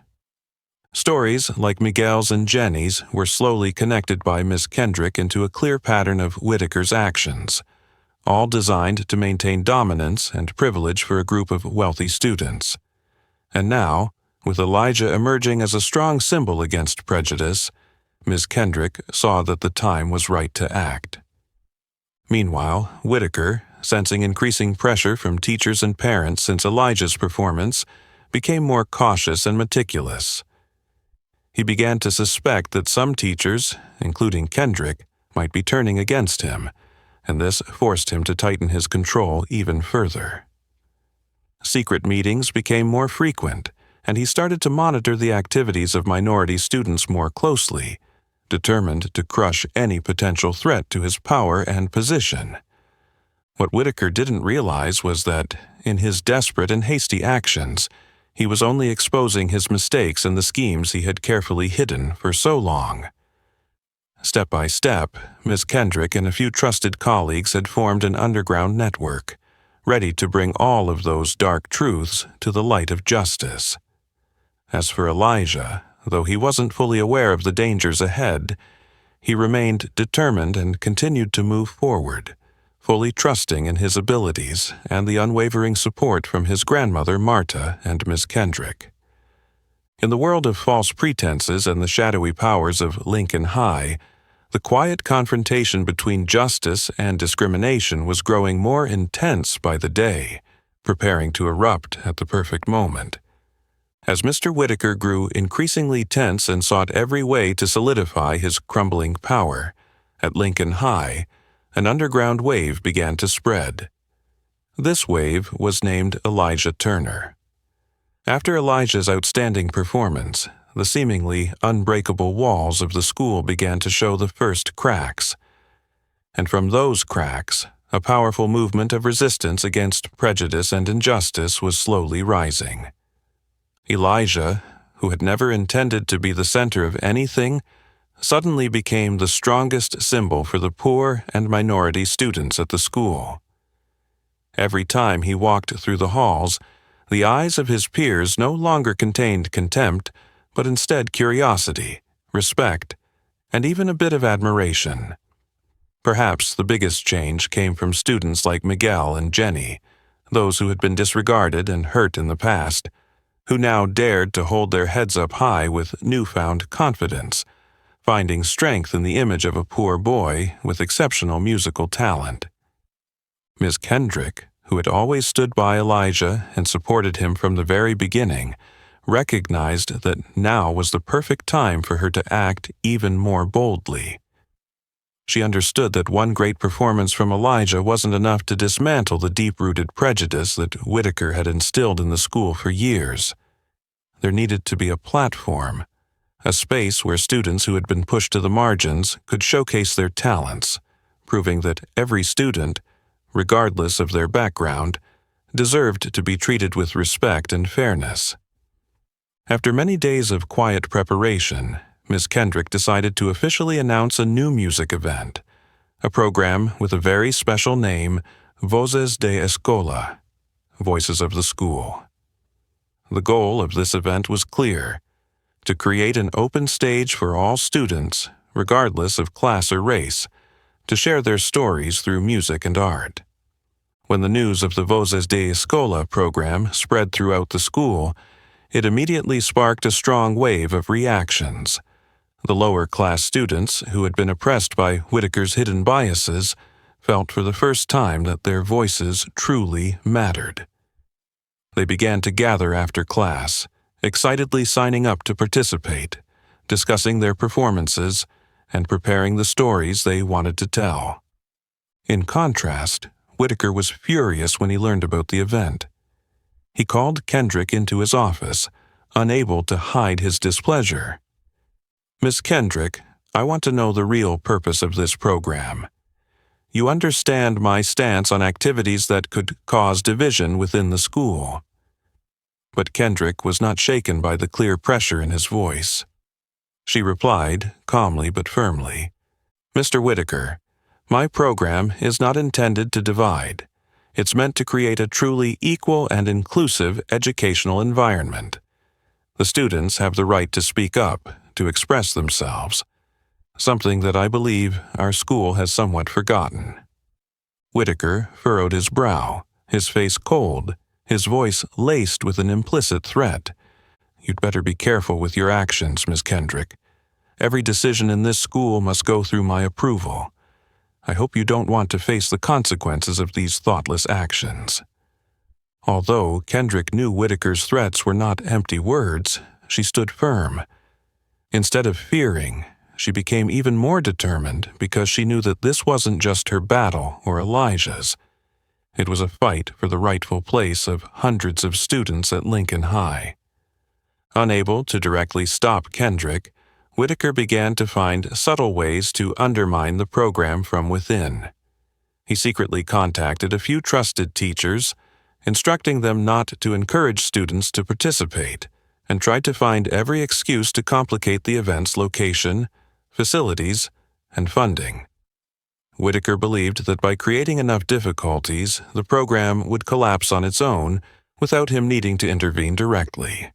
S1: Stories like Miguel's and Jenny's were slowly connected by Miss Kendrick into a clear pattern of Whitaker's actions, all designed to maintain dominance and privilege for a group of wealthy students. And now, with Elijah emerging as a strong symbol against prejudice, Miss Kendrick saw that the time was right to act. Meanwhile, Whitaker, sensing increasing pressure from teachers and parents since Elijah's performance, became more cautious and meticulous. He began to suspect that some teachers, including Kendrick, might be turning against him, and this forced him to tighten his control even further. Secret meetings became more frequent, and he started to monitor the activities of minority students more closely, determined to crush any potential threat to his power and position. What Whitaker didn't realize was that, in his desperate and hasty actions, he was only exposing his mistakes and the schemes he had carefully hidden for so long. Step by step, Miss Kendrick and a few trusted colleagues had formed an underground network, ready to bring all of those dark truths to the light of justice. As for Elijah, though he wasn't fully aware of the dangers ahead, he remained determined and continued to move forward, fully trusting in his abilities and the unwavering support from his grandmother Marta and Miss Kendrick. In the world of false pretenses and the shadowy powers of Lincoln High, the quiet confrontation between justice and discrimination was growing more intense by the day, preparing to erupt at the perfect moment. As Mr. Whitaker grew increasingly tense and sought every way to solidify his crumbling power, at Lincoln High, an underground wave began to spread. This wave was named Elijah Turner. After Elijah's outstanding performance, the seemingly unbreakable walls of the school began to show the first cracks. And from those cracks, a powerful movement of resistance against prejudice and injustice was slowly rising. Elijah, who had never intended to be the center of anything, suddenly became the strongest symbol for the poor and minority students at the school. Every time he walked through the halls, the eyes of his peers no longer contained contempt, but instead curiosity, respect, and even a bit of admiration. Perhaps the biggest change came from students like Miguel and Jenny, those who had been disregarded and hurt in the past, who now dared to hold their heads up high with newfound confidence, finding strength in the image of a poor boy with exceptional musical talent. Miss Kendrick, who had always stood by Elijah and supported him from the very beginning, recognized that now was the perfect time for her to act even more boldly. She understood that one great performance from Elijah wasn't enough to dismantle the deep-rooted prejudice that Whitaker had instilled in the school for years. There needed to be a platform, a space where students who had been pushed to the margins could showcase their talents, proving that every student, regardless of their background, deserved to be treated with respect and fairness. After many days of quiet preparation, Ms. Kendrick decided to officially announce a new music event, a program with a very special name, Voces de Escola, Voices of the School. The goal of this event was clear: to create an open stage for all students, regardless of class or race, to share their stories through music and art. When the news of the Voces de Escola program spread throughout the school, it immediately sparked a strong wave of reactions. The lower-class students, who had been oppressed by Whitaker's hidden biases, felt for the first time that their voices truly mattered. They began to gather after class, excitedly signing up to participate, discussing their performances, and preparing the stories they wanted to tell. In contrast, Whitaker was furious when he learned about the event. He called Kendrick into his office, unable to hide his displeasure. "Miss Kendrick, I want to know the real purpose of this program. You understand my stance on activities that could cause division within the school." But Kendrick was not shaken by the clear pressure in his voice. She replied, calmly but firmly, "Mr. Whitaker, my program is not intended to divide. It's meant to create a truly equal and inclusive educational environment. The students have the right to speak up, to express themselves, something that I believe our school has somewhat forgotten." Whitaker furrowed his brow, his face cold, his voice laced with an implicit threat. "You'd better be careful with your actions, Miss Kendrick. Every decision in this school must go through my approval. I hope you don't want to face the consequences of these thoughtless actions." Although Kendrick knew Whitaker's threats were not empty words, she stood firm. Instead of fearing, she became even more determined because she knew that this wasn't just her battle or Elijah's. It was a fight for the rightful place of hundreds of students at Lincoln High. Unable to directly stop Kendrick, Whitaker began to find subtle ways to undermine the program from within. He secretly contacted a few trusted teachers, instructing them not to encourage students to participate, and tried to find every excuse to complicate the event's location, facilities, and funding. Whitaker believed that by creating enough difficulties, the program would collapse on its own without him needing to intervene directly.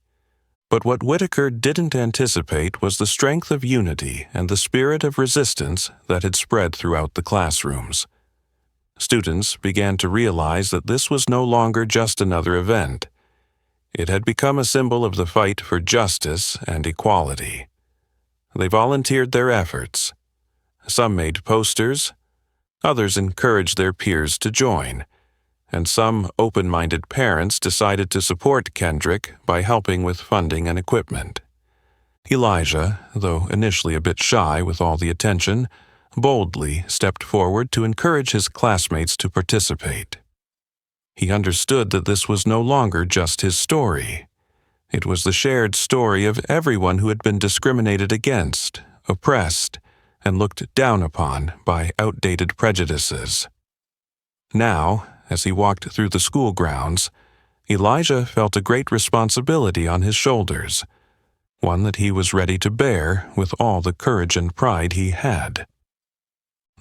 S1: But what Whitaker didn't anticipate was the strength of unity and the spirit of resistance that had spread throughout the classrooms. Students began to realize that this was no longer just another event. It had become a symbol of the fight for justice and equality. They volunteered their efforts. Some made posters, others encouraged their peers to join, and some open-minded parents decided to support Kendrick by helping with funding and equipment. Elijah, though initially a bit shy with all the attention, boldly stepped forward to encourage his classmates to participate. He understood that this was no longer just his story. It was the shared story of everyone who had been discriminated against, oppressed, and looked down upon by outdated prejudices. Now, as he walked through the school grounds, Elijah felt a great responsibility on his shoulders, one that he was ready to bear with all the courage and pride he had.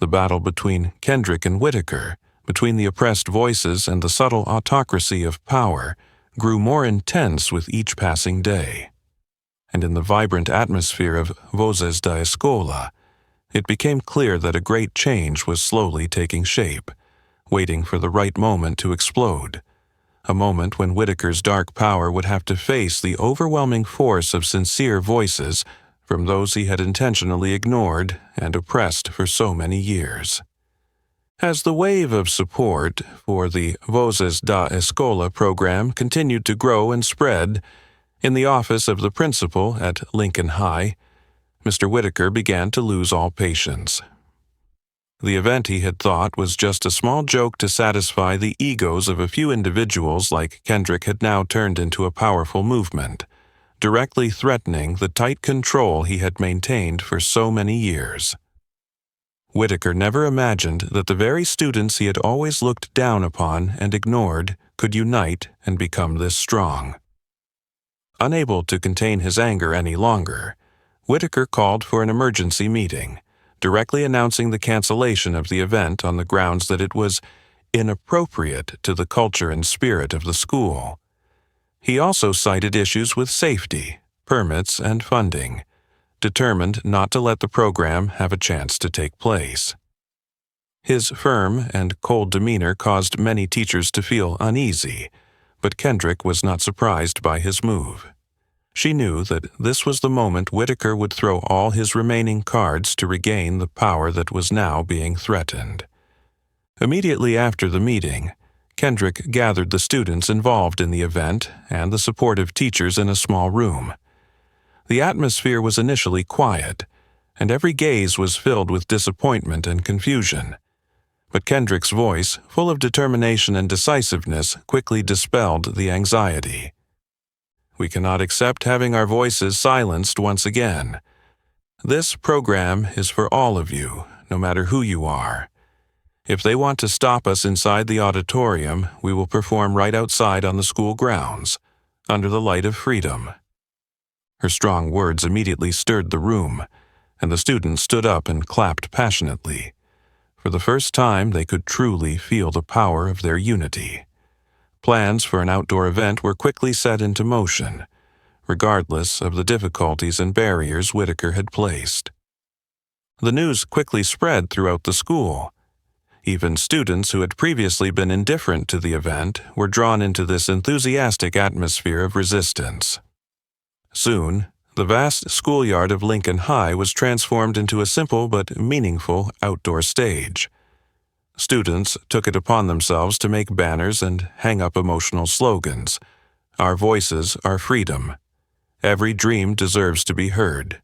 S1: The battle between Kendrick and Whitaker, between the oppressed voices and the subtle autocracy of power, grew more intense with each passing day. And in the vibrant atmosphere of Voces da Escola, it became clear that a great change was slowly taking shape, waiting for the right moment to explode, a moment when Whitaker's dark power would have to face the overwhelming force of sincere voices from those he had intentionally ignored and oppressed for so many years. As the wave of support for the Voces da Escola program continued to grow and spread, In the office of the principal at Lincoln High, Mr. Whitaker began to lose all patience. The event he had thought was just a small joke to satisfy the egos of a few individuals like Kendrick had now turned into a powerful movement, directly threatening the tight control he had maintained for so many years. Whitaker never imagined that the very students he had always looked down upon and ignored could unite and become this strong. Unable to contain his anger any longer, Whitaker called for an emergency meeting, directly announcing the cancellation of the event on the grounds that it was inappropriate to the culture and spirit of the school. He also cited issues with safety, permits, and funding, determined not to let the program have a chance to take place. His firm and cold demeanor caused many teachers to feel uneasy, but Kendrick was not surprised by his move. She knew that this was the moment Whitaker would throw all his remaining cards to regain the power that was now being threatened. Immediately after the meeting, Kendrick gathered the students involved in the event and the supportive teachers in a small room. The atmosphere was initially quiet, and every gaze was filled with disappointment and confusion. But Kendrick's voice, full of determination and decisiveness, quickly dispelled the anxiety. "We cannot accept having our voices silenced once again. This program is for all of you, no matter who you are. If they want to stop us inside the auditorium, we will perform right outside on the school grounds, under the light of freedom." Her strong words immediately stirred the room, and the students stood up and clapped passionately. For the first time, they could truly feel the power of their unity. Plans for an outdoor event were quickly set into motion, regardless of the difficulties and barriers Whitaker had placed. The news quickly spread throughout the school. Even students who had previously been indifferent to the event were drawn into this enthusiastic atmosphere of resistance. Soon, the vast schoolyard of Lincoln High was transformed into a simple but meaningful outdoor stage. Students took it upon themselves to make banners and hang up emotional slogans. "Our voices are freedom. Every dream deserves to be heard."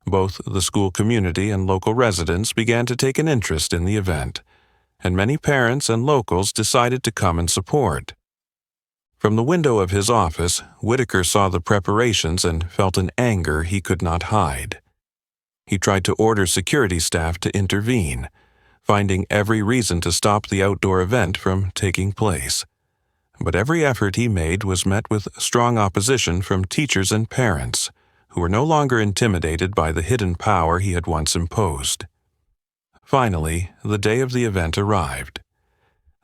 S1: Both the school community and local residents began to take an interest in the event, and many parents and locals decided to come and support. From the window of his office, Whitaker saw the preparations and felt an anger he could not hide. He tried to order security staff to intervene, finding every reason to stop the outdoor event from taking place. But every effort he made was met with strong opposition from teachers and parents, who were no longer intimidated by the hidden power he had once imposed. Finally, the day of the event arrived.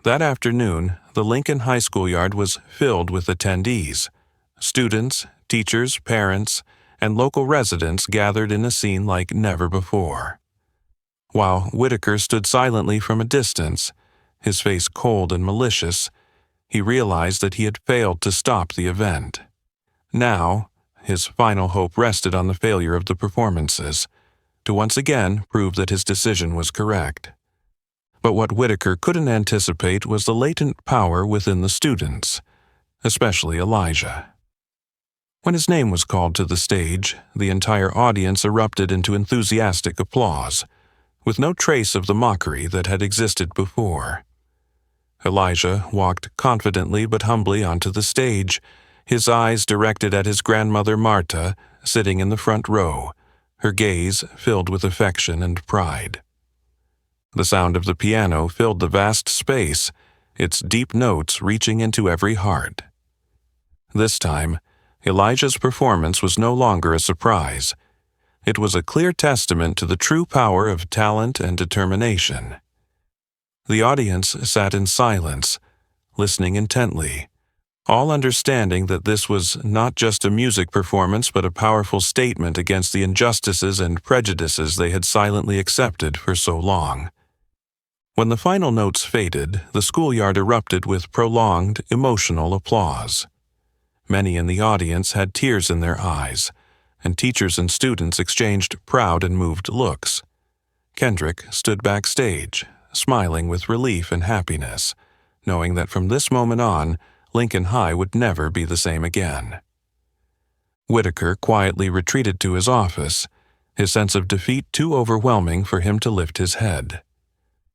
S1: That afternoon, the Lincoln High School yard was filled with attendees. Students, teachers, parents, and local residents gathered in a scene like never before. While Whitaker stood silently from a distance, his face cold and malicious, he realized that he had failed to stop the event. Now, his final hope rested on the failure of the performances, to once again prove that his decision was correct. But what Whitaker couldn't anticipate was the latent power within the students, especially Elijah. When his name was called to the stage, the entire audience erupted into enthusiastic applause, with no trace of the mockery that had existed before. Elijah walked confidently but humbly onto the stage, his eyes directed at his grandmother Marta, sitting in the front row, her gaze filled with affection and pride. The sound of the piano filled the vast space, its deep notes reaching into every heart. This time, Elijah's performance was no longer a surprise. It was a clear testament to the true power of talent and determination. The audience sat in silence, listening intently, all understanding that this was not just a music performance but a powerful statement against the injustices and prejudices they had silently accepted for so long. When the final notes faded, the schoolyard erupted with prolonged, emotional applause. Many in the audience had tears in their eyes, and teachers and students exchanged proud and moved looks. Kendrick stood backstage, smiling with relief and happiness, knowing that from this moment on, Lincoln High would never be the same again. Whitaker quietly retreated to his office, his sense of defeat too overwhelming for him to lift his head.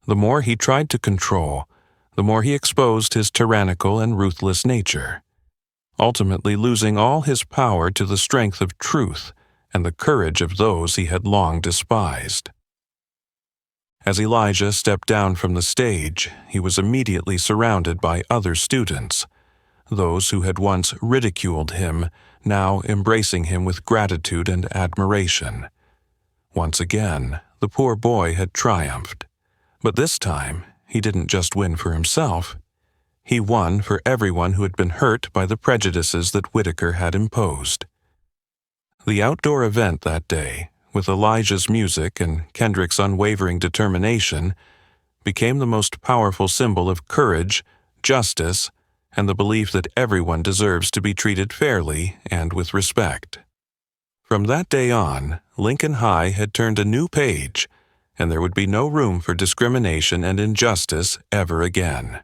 S1: The more he tried to control, the more he exposed his tyrannical and ruthless nature, ultimately losing all his power to the strength of truth and the courage of those he had long despised. As Elijah stepped down from the stage, he was immediately surrounded by other students, those who had once ridiculed him, now embracing him with gratitude and admiration. Once again, the poor boy had triumphed. But this time, he didn't just win for himself. He won for everyone who had been hurt by the prejudices that Whitaker had imposed. The outdoor event that day, with Elijah's music and Kendrick's unwavering determination, became the most powerful symbol of courage, justice, and the belief that everyone deserves to be treated fairly and with respect. From that day on, Lincoln High had turned a new page, and there would be no room for discrimination and injustice ever again.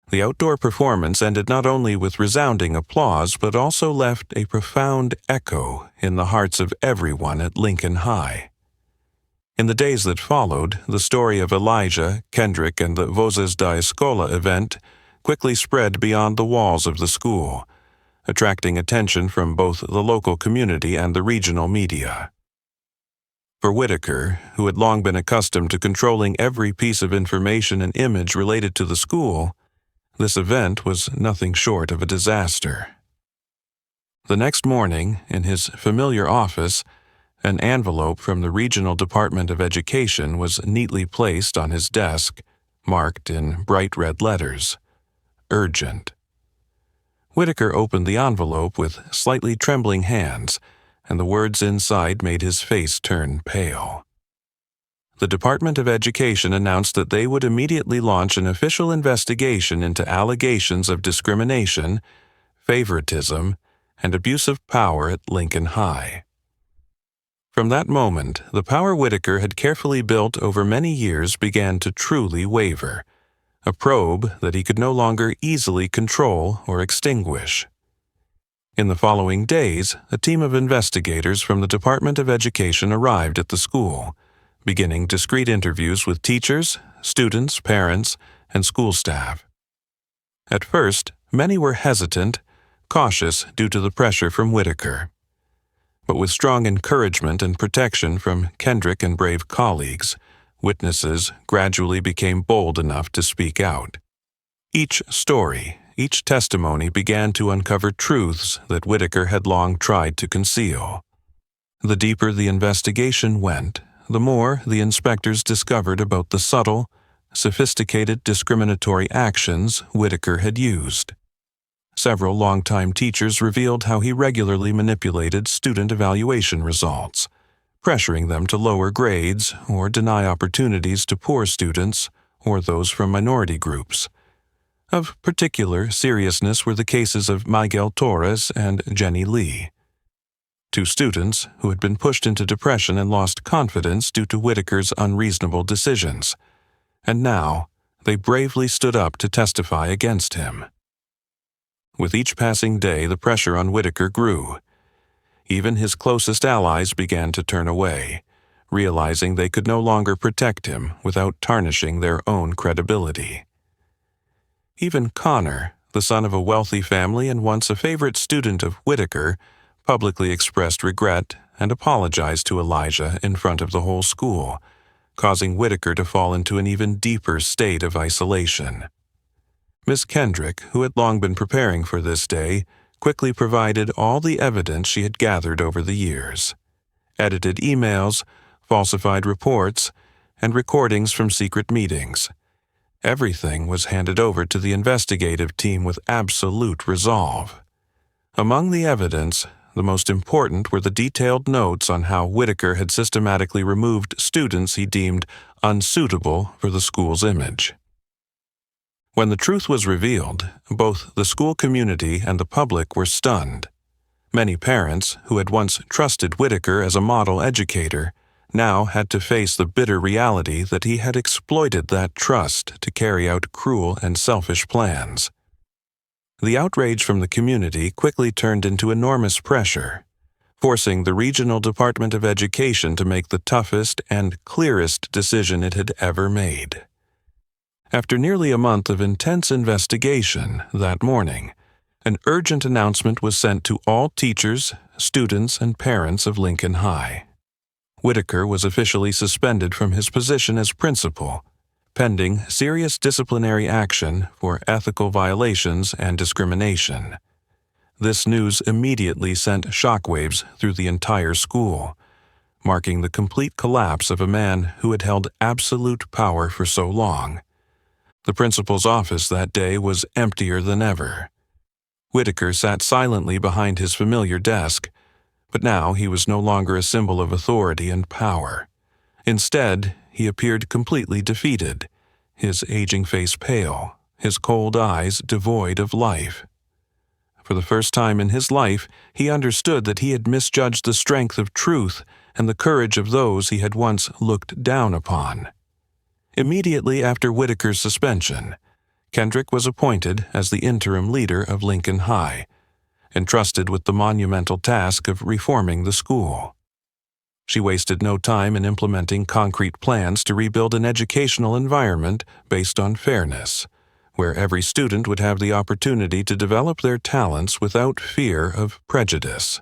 S1: The outdoor performance ended not only with resounding applause but also left a profound echo in the hearts of everyone at Lincoln High. In the days that followed, the story of Elijah, Kendrick, and the Voces da Escola event quickly spread beyond the walls of the school, attracting attention from both the local community and the regional media. For Whitaker, who had long been accustomed to controlling every piece of information and image related to the school, this event was nothing short of a disaster. The next morning, in his familiar office, an envelope from the Regional Department of Education was neatly placed on his desk, marked in bright red letters, "Urgent." Whitaker opened the envelope with slightly trembling hands, and the words inside made his face turn pale. The Department of Education announced that they would immediately launch an official investigation into allegations of discrimination, favoritism, and abuse of power at Lincoln High. From that moment, the power Whitaker had carefully built over many years began to truly waver, a probe that he could no longer easily control or extinguish. In the following days, a team of investigators from the Department of Education arrived at the school, beginning discreet interviews with teachers, students, parents, and school staff. At first, many were hesitant, cautious due to the pressure from Whitaker. But with strong encouragement and protection from Kendrick and brave colleagues, witnesses gradually became bold enough to speak out. Each story, each testimony began to uncover truths that Whitaker had long tried to conceal. The deeper the investigation went, the more the inspectors discovered about the subtle, sophisticated discriminatory actions Whitaker had used. Several longtime teachers revealed how he regularly manipulated student evaluation results, pressuring them to lower grades or deny opportunities to poor students or those from minority groups. Of particular seriousness were the cases of Miguel Torres and Jenny Lee, two students who had been pushed into depression and lost confidence due to Whitaker's unreasonable decisions, and now they bravely stood up to testify against him. With each passing day, the pressure on Whitaker grew. Even his closest allies began to turn away, realizing they could no longer protect him without tarnishing their own credibility. Even Connor, the son of a wealthy family and once a favorite student of Whitaker, publicly expressed regret and apologized to Elijah in front of the whole school, causing Whitaker to fall into an even deeper state of isolation. Miss Kendrick, who had long been preparing for this day, quickly provided all the evidence she had gathered over the years: edited emails, falsified reports, and recordings from secret meetings. Everything was handed over to the investigative team with absolute resolve. Among the evidence, the most important were the detailed notes on how Whitaker had systematically removed students he deemed unsuitable for the school's image. When the truth was revealed, both the school community and the public were stunned. Many parents, who had once trusted Whitaker as a model educator, now had to face the bitter reality that he had exploited that trust to carry out cruel and selfish plans. The outrage from the community quickly turned into enormous pressure, forcing the Regional Department of Education to make the toughest and clearest decision it had ever made. After nearly a month of intense investigation that morning, an urgent announcement was sent to all teachers, students, and parents of Lincoln High. Whitaker was officially suspended from his position as principal, pending serious disciplinary action for ethical violations and discrimination. This news immediately sent shockwaves through the entire school, marking the complete collapse of a man who had held absolute power for so long. The principal's office that day was emptier than ever. Whitaker sat silently behind his familiar desk, but now he was no longer a symbol of authority and power. Instead, he appeared completely defeated, his aging face pale, his cold eyes devoid of life. For the first time in his life, he understood that he had misjudged the strength of truth and the courage of those he had once looked down upon. Immediately after Whitaker's suspension, Kendrick was appointed as the interim leader of Lincoln High, entrusted with the monumental task of reforming the school. She wasted no time in implementing concrete plans to rebuild an educational environment based on fairness, where every student would have the opportunity to develop their talents without fear of prejudice.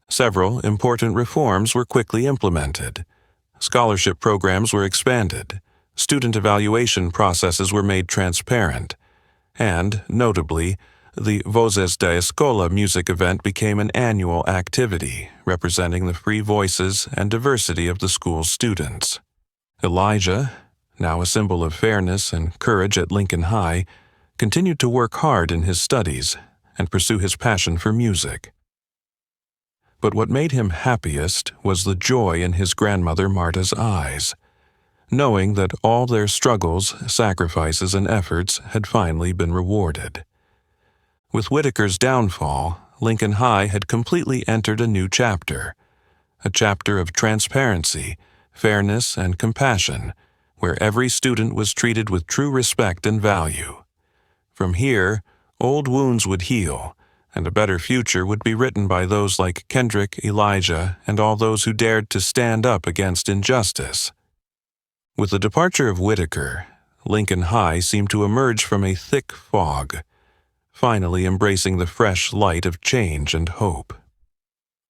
S1: Several important reforms were quickly implemented. Scholarship programs were expanded, student evaluation processes were made transparent, and, notably, the Voces da Escola music event became an annual activity, representing the free voices and diversity of the school's students. Elijah, now a symbol of fairness and courage at Lincoln High, continued to work hard in his studies and pursue his passion for music. But what made him happiest was the joy in his grandmother Marta's eyes, knowing that all their struggles, sacrifices, and efforts had finally been rewarded. With Whitaker's downfall, Lincoln High had completely entered a new chapter, a chapter of transparency, fairness, and compassion, where every student was treated with true respect and value. From here, old wounds would heal, and a better future would be written by those like Kendrick, Elijah, and all those who dared to stand up against injustice. With the departure of Whitaker, Lincoln High seemed to emerge from a thick fog, finally embracing the fresh light of change and hope.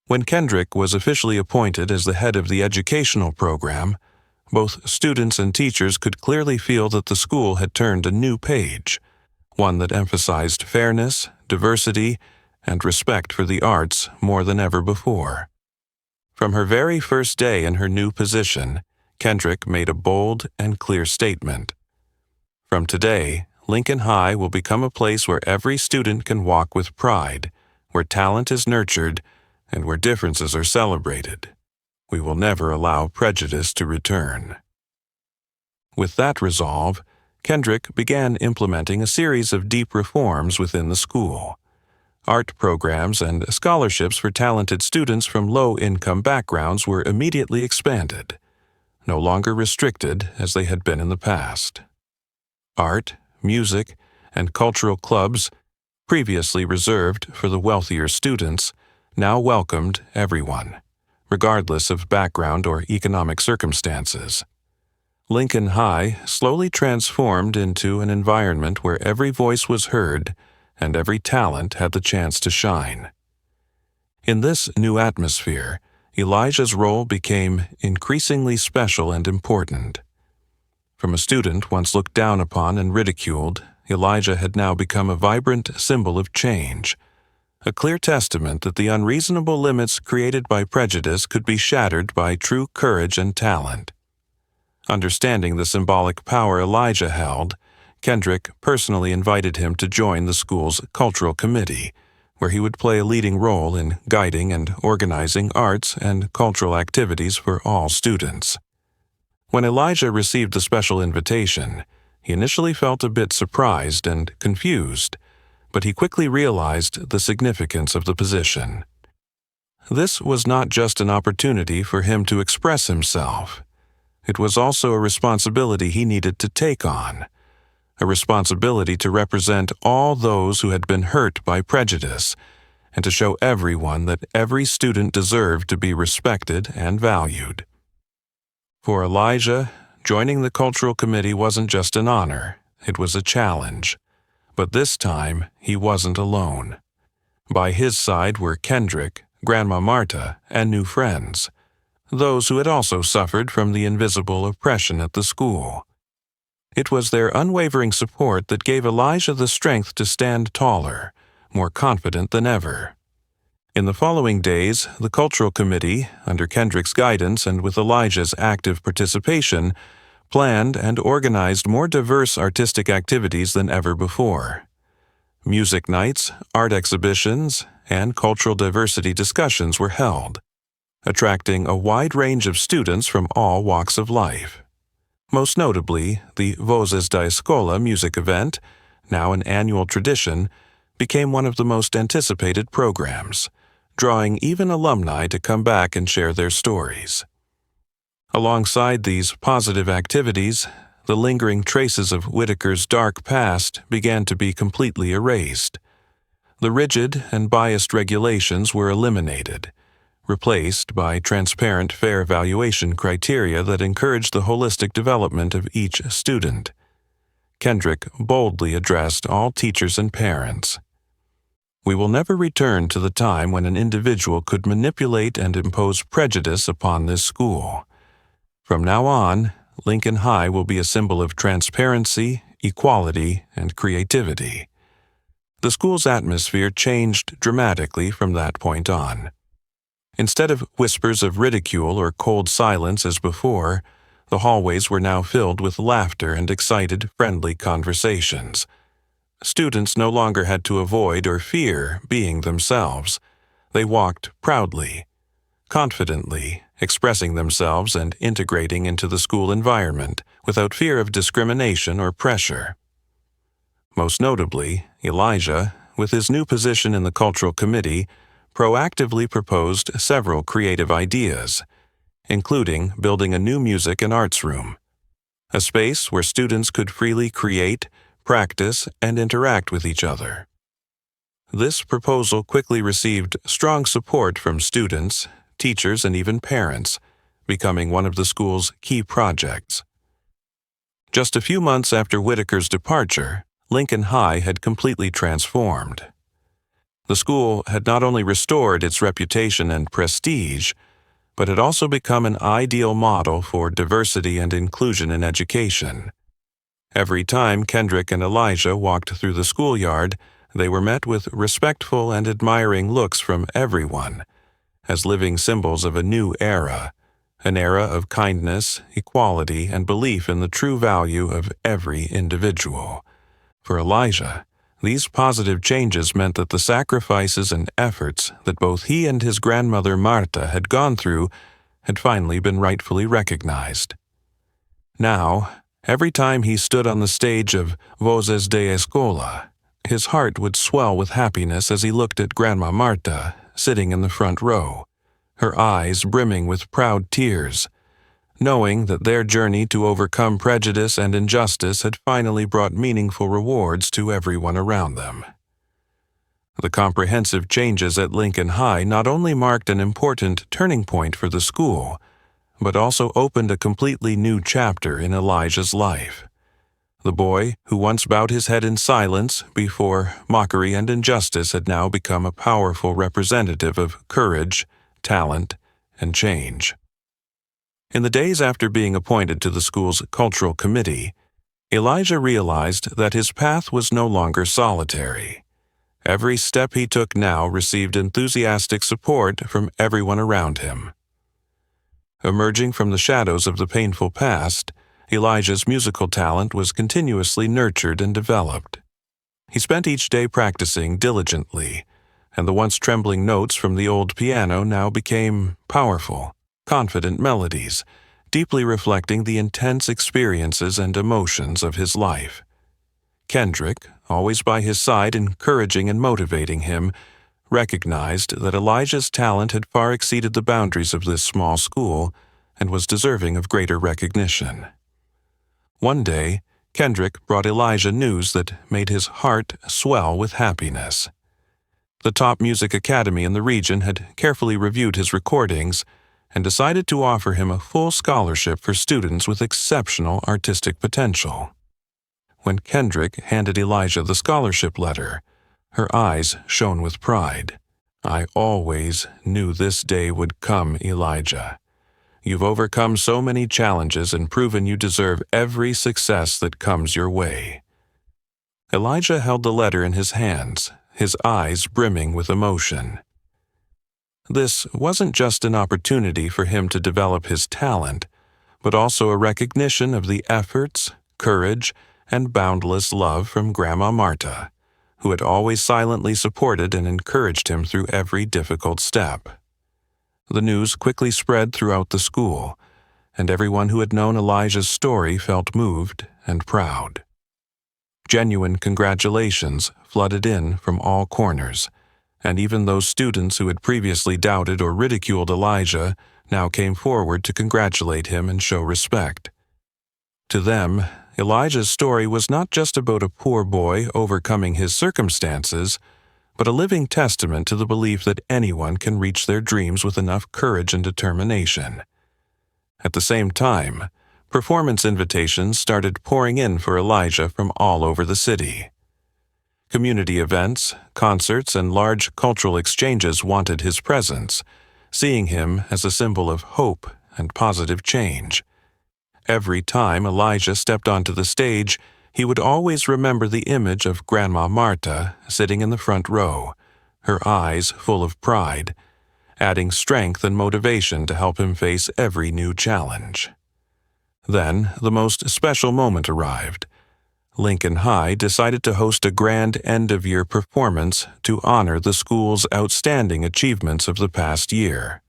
S1: When Kendrick was officially appointed as the head of the educational program, both students and teachers could clearly feel that the school had turned a new page, one that emphasized fairness, diversity, and respect for the arts more than ever before. From her very first day in her new position, Kendrick made a bold and clear statement. From today, Lincoln High will become a place where every student can walk with pride, where talent is nurtured, and where differences are celebrated. We will never allow prejudice to return. With that resolve, Kendrick began implementing a series of deep reforms within the school. Art programs and scholarships for talented students from low-income backgrounds were immediately expanded, no longer restricted as they had been in the past. Art, music, and cultural clubs, previously reserved for the wealthier students, now welcomed everyone, regardless of background or economic circumstances. Lincoln High slowly transformed into an environment where every voice was heard and every talent had the chance to shine. In this new atmosphere, Elijah's role became increasingly special and important. From a student once looked down upon and ridiculed, Elijah had now become a vibrant symbol of change, a clear testament that the unreasonable limits created by prejudice could be shattered by true courage and talent. Understanding the symbolic power Elijah held, Kendrick personally invited him to join the school's cultural committee, where he would play a leading role in guiding and organizing arts and cultural activities for all students. When Elijah received the special invitation, he initially felt a bit surprised and confused, but he quickly realized the significance of the position. This was not just an opportunity for him to express himself. It was also a responsibility he needed to take on, a responsibility to represent all those who had been hurt by prejudice, and to show everyone that every student deserved to be respected and valued. For Elijah, joining the cultural committee wasn't just an honor, it was a challenge. But this time, he wasn't alone. By his side were Kendrick, Grandma Marta, and new friends, those who had also suffered from the invisible oppression at the school. It was their unwavering support that gave Elijah the strength to stand taller, more confident than ever. In the following days, the cultural committee, under Kendrick's guidance and with Elijah's active participation, planned and organized more diverse artistic activities than ever before. Music nights, art exhibitions, and cultural diversity discussions were held, attracting a wide range of students from all walks of life. Most notably, the Vozes da Escola music event, now an annual tradition, became one of the most anticipated programs, drawing even alumni to come back and share their stories. Alongside these positive activities, the lingering traces of Whitaker's dark past began to be completely erased. The rigid and biased regulations were eliminated, replaced by transparent, fair evaluation criteria that encouraged the holistic development of each student. Kendrick boldly addressed all teachers and parents. We will never return to the time when an individual could manipulate and impose prejudice upon this school. From now on, Lincoln High will be a symbol of transparency, equality, and creativity. The school's atmosphere changed dramatically from that point on. Instead of whispers of ridicule or cold silence as before, the hallways were now filled with laughter and excited, friendly conversations. Students no longer had to avoid or fear being themselves. They walked proudly, confidently, expressing themselves and integrating into the school environment without fear of discrimination or pressure. Most notably, Elijah, with his new position in the cultural committee, proactively proposed several creative ideas, including building a new music and arts room, a space where students could freely create, practice, and interact with each other. This proposal quickly received strong support from students, teachers, and even parents, becoming one of the school's key projects. Just a few months after Whitaker's departure, Lincoln High had completely transformed. The school had not only restored its reputation and prestige, but had also become an ideal model for diversity and inclusion in education. Every time Kendrick and Elijah walked through the schoolyard, they were met with respectful and admiring looks from everyone, as living symbols of a new era, an era of kindness, equality, and belief in the true value of every individual. For Elijah, these positive changes meant that the sacrifices and efforts that both he and his grandmother Marta had gone through had finally been rightfully recognized. Now, every time he stood on the stage of Vozes da Escola, his heart would swell with happiness as he looked at Grandma Marta, sitting in the front row, her eyes brimming with proud tears, knowing that their journey to overcome prejudice and injustice had finally brought meaningful rewards to everyone around them. The comprehensive changes at Lincoln High not only marked an important turning point for the school, but also opened a completely new chapter in Elijah's life. The boy, who once bowed his head in silence before mockery and injustice, had now become a powerful representative of courage, talent, and change. In the days after being appointed to the school's cultural committee, Elijah realized that his path was no longer solitary. Every step he took now received enthusiastic support from everyone around him. Emerging from the shadows of the painful past, Elijah's musical talent was continuously nurtured and developed. He spent each day practicing diligently, and the once trembling notes from the old piano now became powerful, confident melodies, deeply reflecting the intense experiences and emotions of his life. Kendrick, always by his side encouraging and motivating him, recognized that Elijah's talent had far exceeded the boundaries of this small school and was deserving of greater recognition. One day, Kendrick brought Elijah news that made his heart swell with happiness. The top music academy in the region had carefully reviewed his recordings and decided to offer him a full scholarship for students with exceptional artistic potential. When Kendrick handed Elijah the scholarship letter, her eyes shone with pride. "I always knew this day would come, Elijah. You've overcome so many challenges and proven you deserve every success that comes your way." Elijah held the letter in his hands, his eyes brimming with emotion. This wasn't just an opportunity for him to develop his talent, but also a recognition of the efforts, courage, and boundless love from Grandma Marta, who had always silently supported and encouraged him through every difficult step. The news quickly spread throughout the school, and everyone who had known Elijah's story felt moved and proud. Genuine congratulations flooded in from all corners, and even those students who had previously doubted or ridiculed Elijah now came forward to congratulate him and show respect. To them, Elijah's story was not just about a poor boy overcoming his circumstances, but a living testament to the belief that anyone can reach their dreams with enough courage and determination. At the same time, performance invitations started pouring in for Elijah from all over the city. Community events, concerts, and large cultural exchanges wanted his presence, seeing him as a symbol of hope and positive change. Every time Elijah stepped onto the stage, he would always remember the image of Grandma Marta sitting in the front row, her eyes full of pride, adding strength and motivation to help him face every new challenge. Then, the most special moment arrived. Lincoln High decided to host a grand end-of-year performance to honor the school's outstanding achievements of the past year.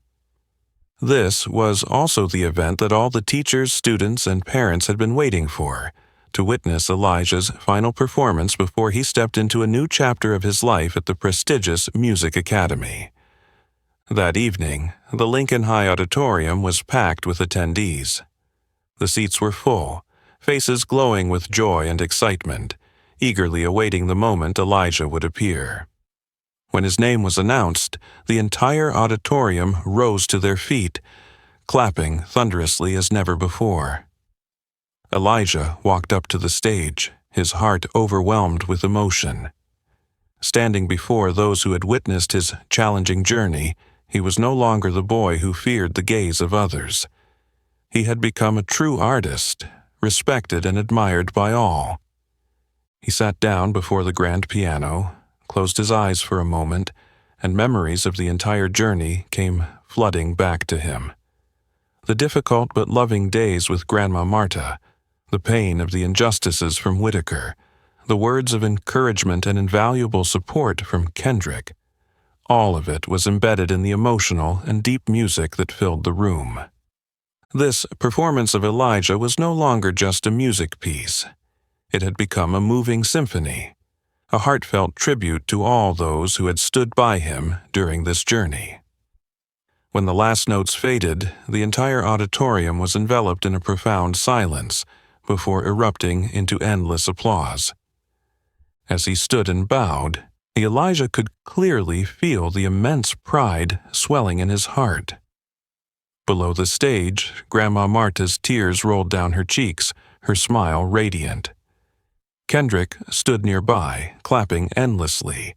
S1: This was also the event that all the teachers, students, and parents had been waiting for, to witness Elijah's final performance before he stepped into a new chapter of his life at the prestigious Music Academy. That evening, the Lincoln High Auditorium was packed with attendees. The seats were full, faces glowing with joy and excitement, eagerly awaiting the moment Elijah would appear. When his name was announced, the entire auditorium rose to their feet, clapping thunderously as never before. Elijah walked up to the stage, his heart overwhelmed with emotion. Standing before those who had witnessed his challenging journey, he was no longer the boy who feared the gaze of others. He had become a true artist, respected and admired by all. He sat down before the grand piano, closed his eyes for a moment, and memories of the entire journey came flooding back to him. The difficult but loving days with Grandma Marta, the pain of the injustices from Whitaker, the words of encouragement and invaluable support from Kendrick, all of it was embedded in the emotional and deep music that filled the room. This performance of Elijah was no longer just a music piece. It had become a moving symphony, a heartfelt tribute to all those who had stood by him during this journey. When the last notes faded, the entire auditorium was enveloped in a profound silence before erupting into endless applause. As he stood and bowed, Elijah could clearly feel the immense pride swelling in his heart. Below the stage, Grandma Marta's tears rolled down her cheeks, her smile radiant. Kendrick stood nearby, clapping endlessly,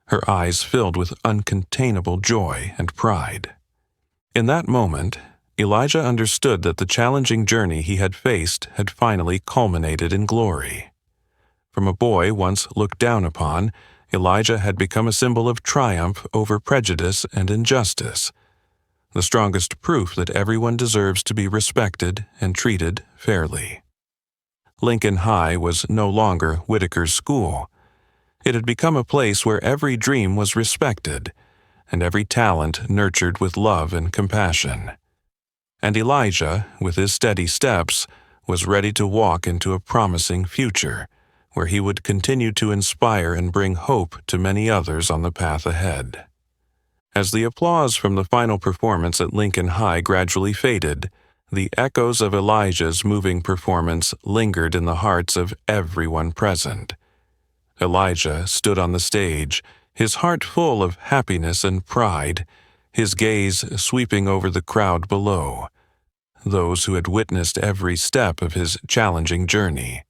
S1: her eyes filled with uncontainable joy and pride. In that moment, Elijah understood that the challenging journey he had faced had finally culminated in glory. From a boy once looked down upon, Elijah had become a symbol of triumph over prejudice and injustice, the strongest proof that everyone deserves to be respected and treated fairly. Lincoln High was no longer Whitaker's school. It had become a place where every dream was respected, and every talent nurtured with love and compassion. And Elijah, with his steady steps, was ready to walk into a promising future, where he would continue to inspire and bring hope to many others on the path ahead. As the applause from the final performance at Lincoln High gradually faded, The echoes of Elijah's moving performance lingered in the hearts of everyone present. Elijah stood on the stage, his heart full of happiness and pride, his gaze sweeping over the crowd below, those who had witnessed every step of his challenging journey.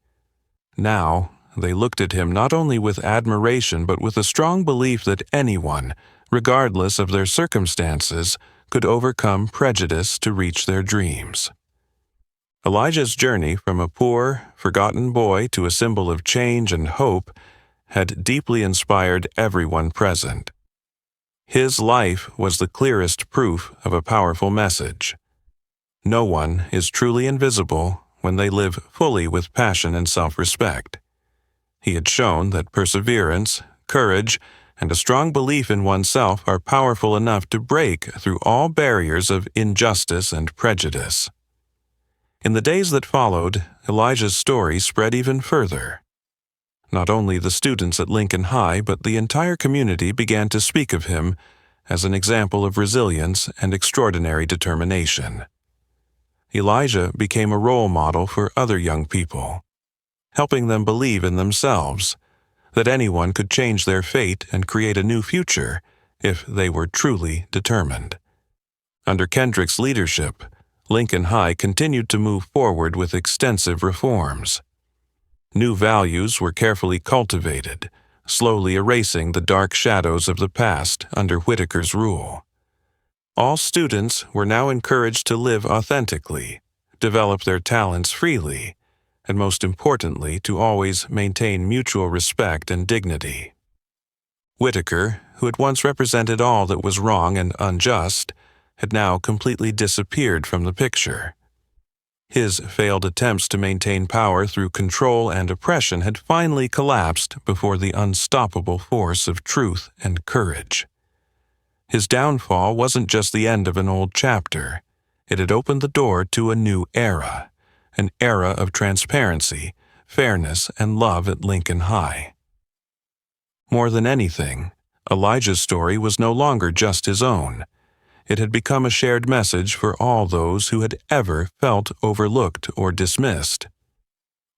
S1: Now, they looked at him not only with admiration but with a strong belief that anyone, regardless of their circumstances, could overcome prejudice to reach their dreams. Elijah's journey from a poor, forgotten boy to a symbol of change and hope had deeply inspired everyone present. His life was the clearest proof of a powerful message. No one is truly invisible when they live fully with passion and self-respect. He had shown that perseverance, courage, and a strong belief in oneself are powerful enough to break through all barriers of injustice and prejudice. In the days that followed, Elijah's story spread even further. Not only the students at Lincoln High, but the entire community began to speak of him as an example of resilience and extraordinary determination. Elijah became a role model for other young people, helping them believe in themselves, that anyone could change their fate and create a new future if they were truly determined. Under Kendrick's leadership, Lincoln High continued to move forward with extensive reforms. New values were carefully cultivated, slowly erasing the dark shadows of the past under Whitaker's rule. All students were now encouraged to live authentically, develop their talents freely, and most importantly, to always maintain mutual respect and dignity. Whitaker, who had once represented all that was wrong and unjust, had now completely disappeared from the picture. His failed attempts to maintain power through control and oppression had finally collapsed before the unstoppable force of truth and courage. His downfall wasn't just the end of an old chapter. It had opened the door to a new era, an era of transparency, fairness, and love at Lincoln High. More than anything, Elijah's story was no longer just his own. It had become a shared message for all those who had ever felt overlooked or dismissed.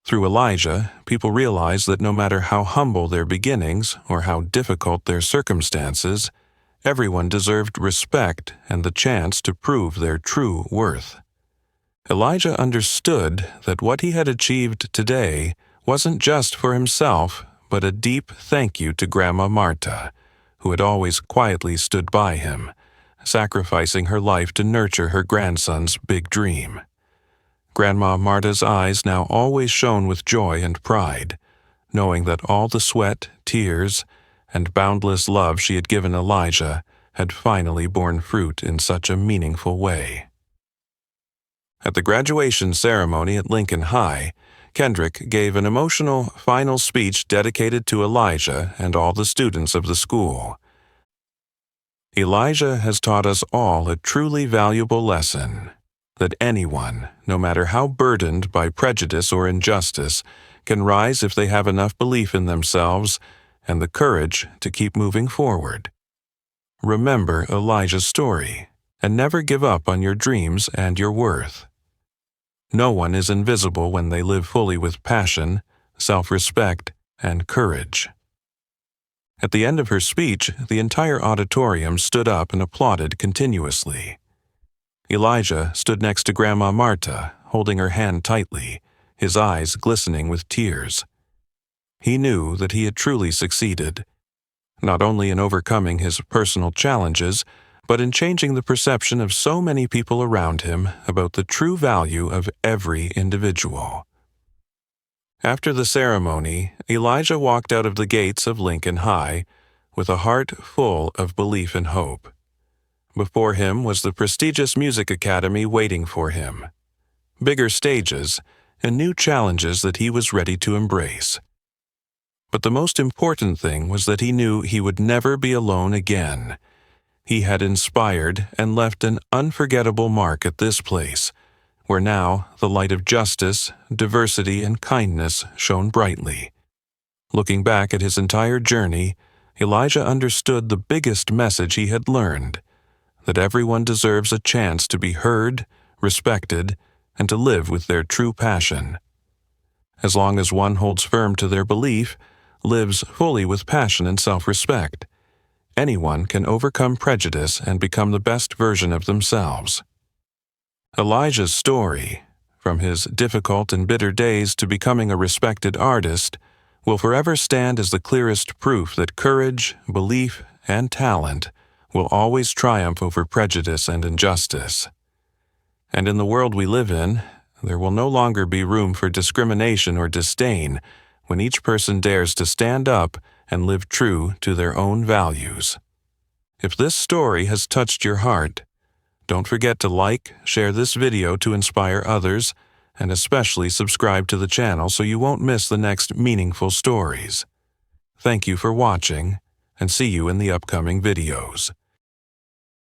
S1: Through Elijah, people realized that no matter how humble their beginnings or how difficult their circumstances, everyone deserved respect and the chance to prove their true worth. Elijah understood that what he had achieved today wasn't just for himself, but a deep thank you to Grandma Marta, who had always quietly stood by him, sacrificing her life to nurture her grandson's big dream. Grandma Marta's eyes now always shone with joy and pride, knowing that all the sweat, tears, and boundless love she had given Elijah had finally borne fruit in such a meaningful way. At the graduation ceremony at Lincoln High, Kendrick gave an emotional final speech dedicated to Elijah and all the students of the school. Elijah has taught us all a truly valuable lesson, that anyone, no matter how burdened by prejudice or injustice, can rise if they have enough belief in themselves and the courage to keep moving forward. Remember Elijah's story, and never give up on your dreams and your worth. No one is invisible when they live fully with passion, self-respect, and courage. At the end of her speech, the entire auditorium stood up and applauded continuously. Elijah stood next to Grandma Marta, holding her hand tightly, his eyes glistening with tears. He knew that he had truly succeeded, not only in overcoming his personal challenges, but in changing the perception of so many people around him about the true value of every individual. After the ceremony, Elijah walked out of the gates of Lincoln High with a heart full of belief and hope. Before him was the prestigious music academy waiting for him, bigger stages, and new challenges that he was ready to embrace. But the most important thing was that he knew he would never be alone again. He had inspired and left an unforgettable mark at this place, where now the light of justice, diversity, and kindness shone brightly. Looking back at his entire journey, Elijah understood the biggest message he had learned, that everyone deserves a chance to be heard, respected, and to live with their true passion. As long as one holds firm to their belief, lives fully with passion and self-respect, anyone can overcome prejudice and become the best version of themselves. Elijah's story, from his difficult and bitter days to becoming a respected artist, will forever stand as the clearest proof that courage, belief, and talent will always triumph over prejudice and injustice. And in the world we live in, there will no longer be room for discrimination or disdain when each person dares to stand up and live true to their own values. If this story has touched your heart, don't forget to like, share this video to inspire others, and especially subscribe to the channel so you won't miss the next meaningful stories. Thank you for watching, and see you in the upcoming videos.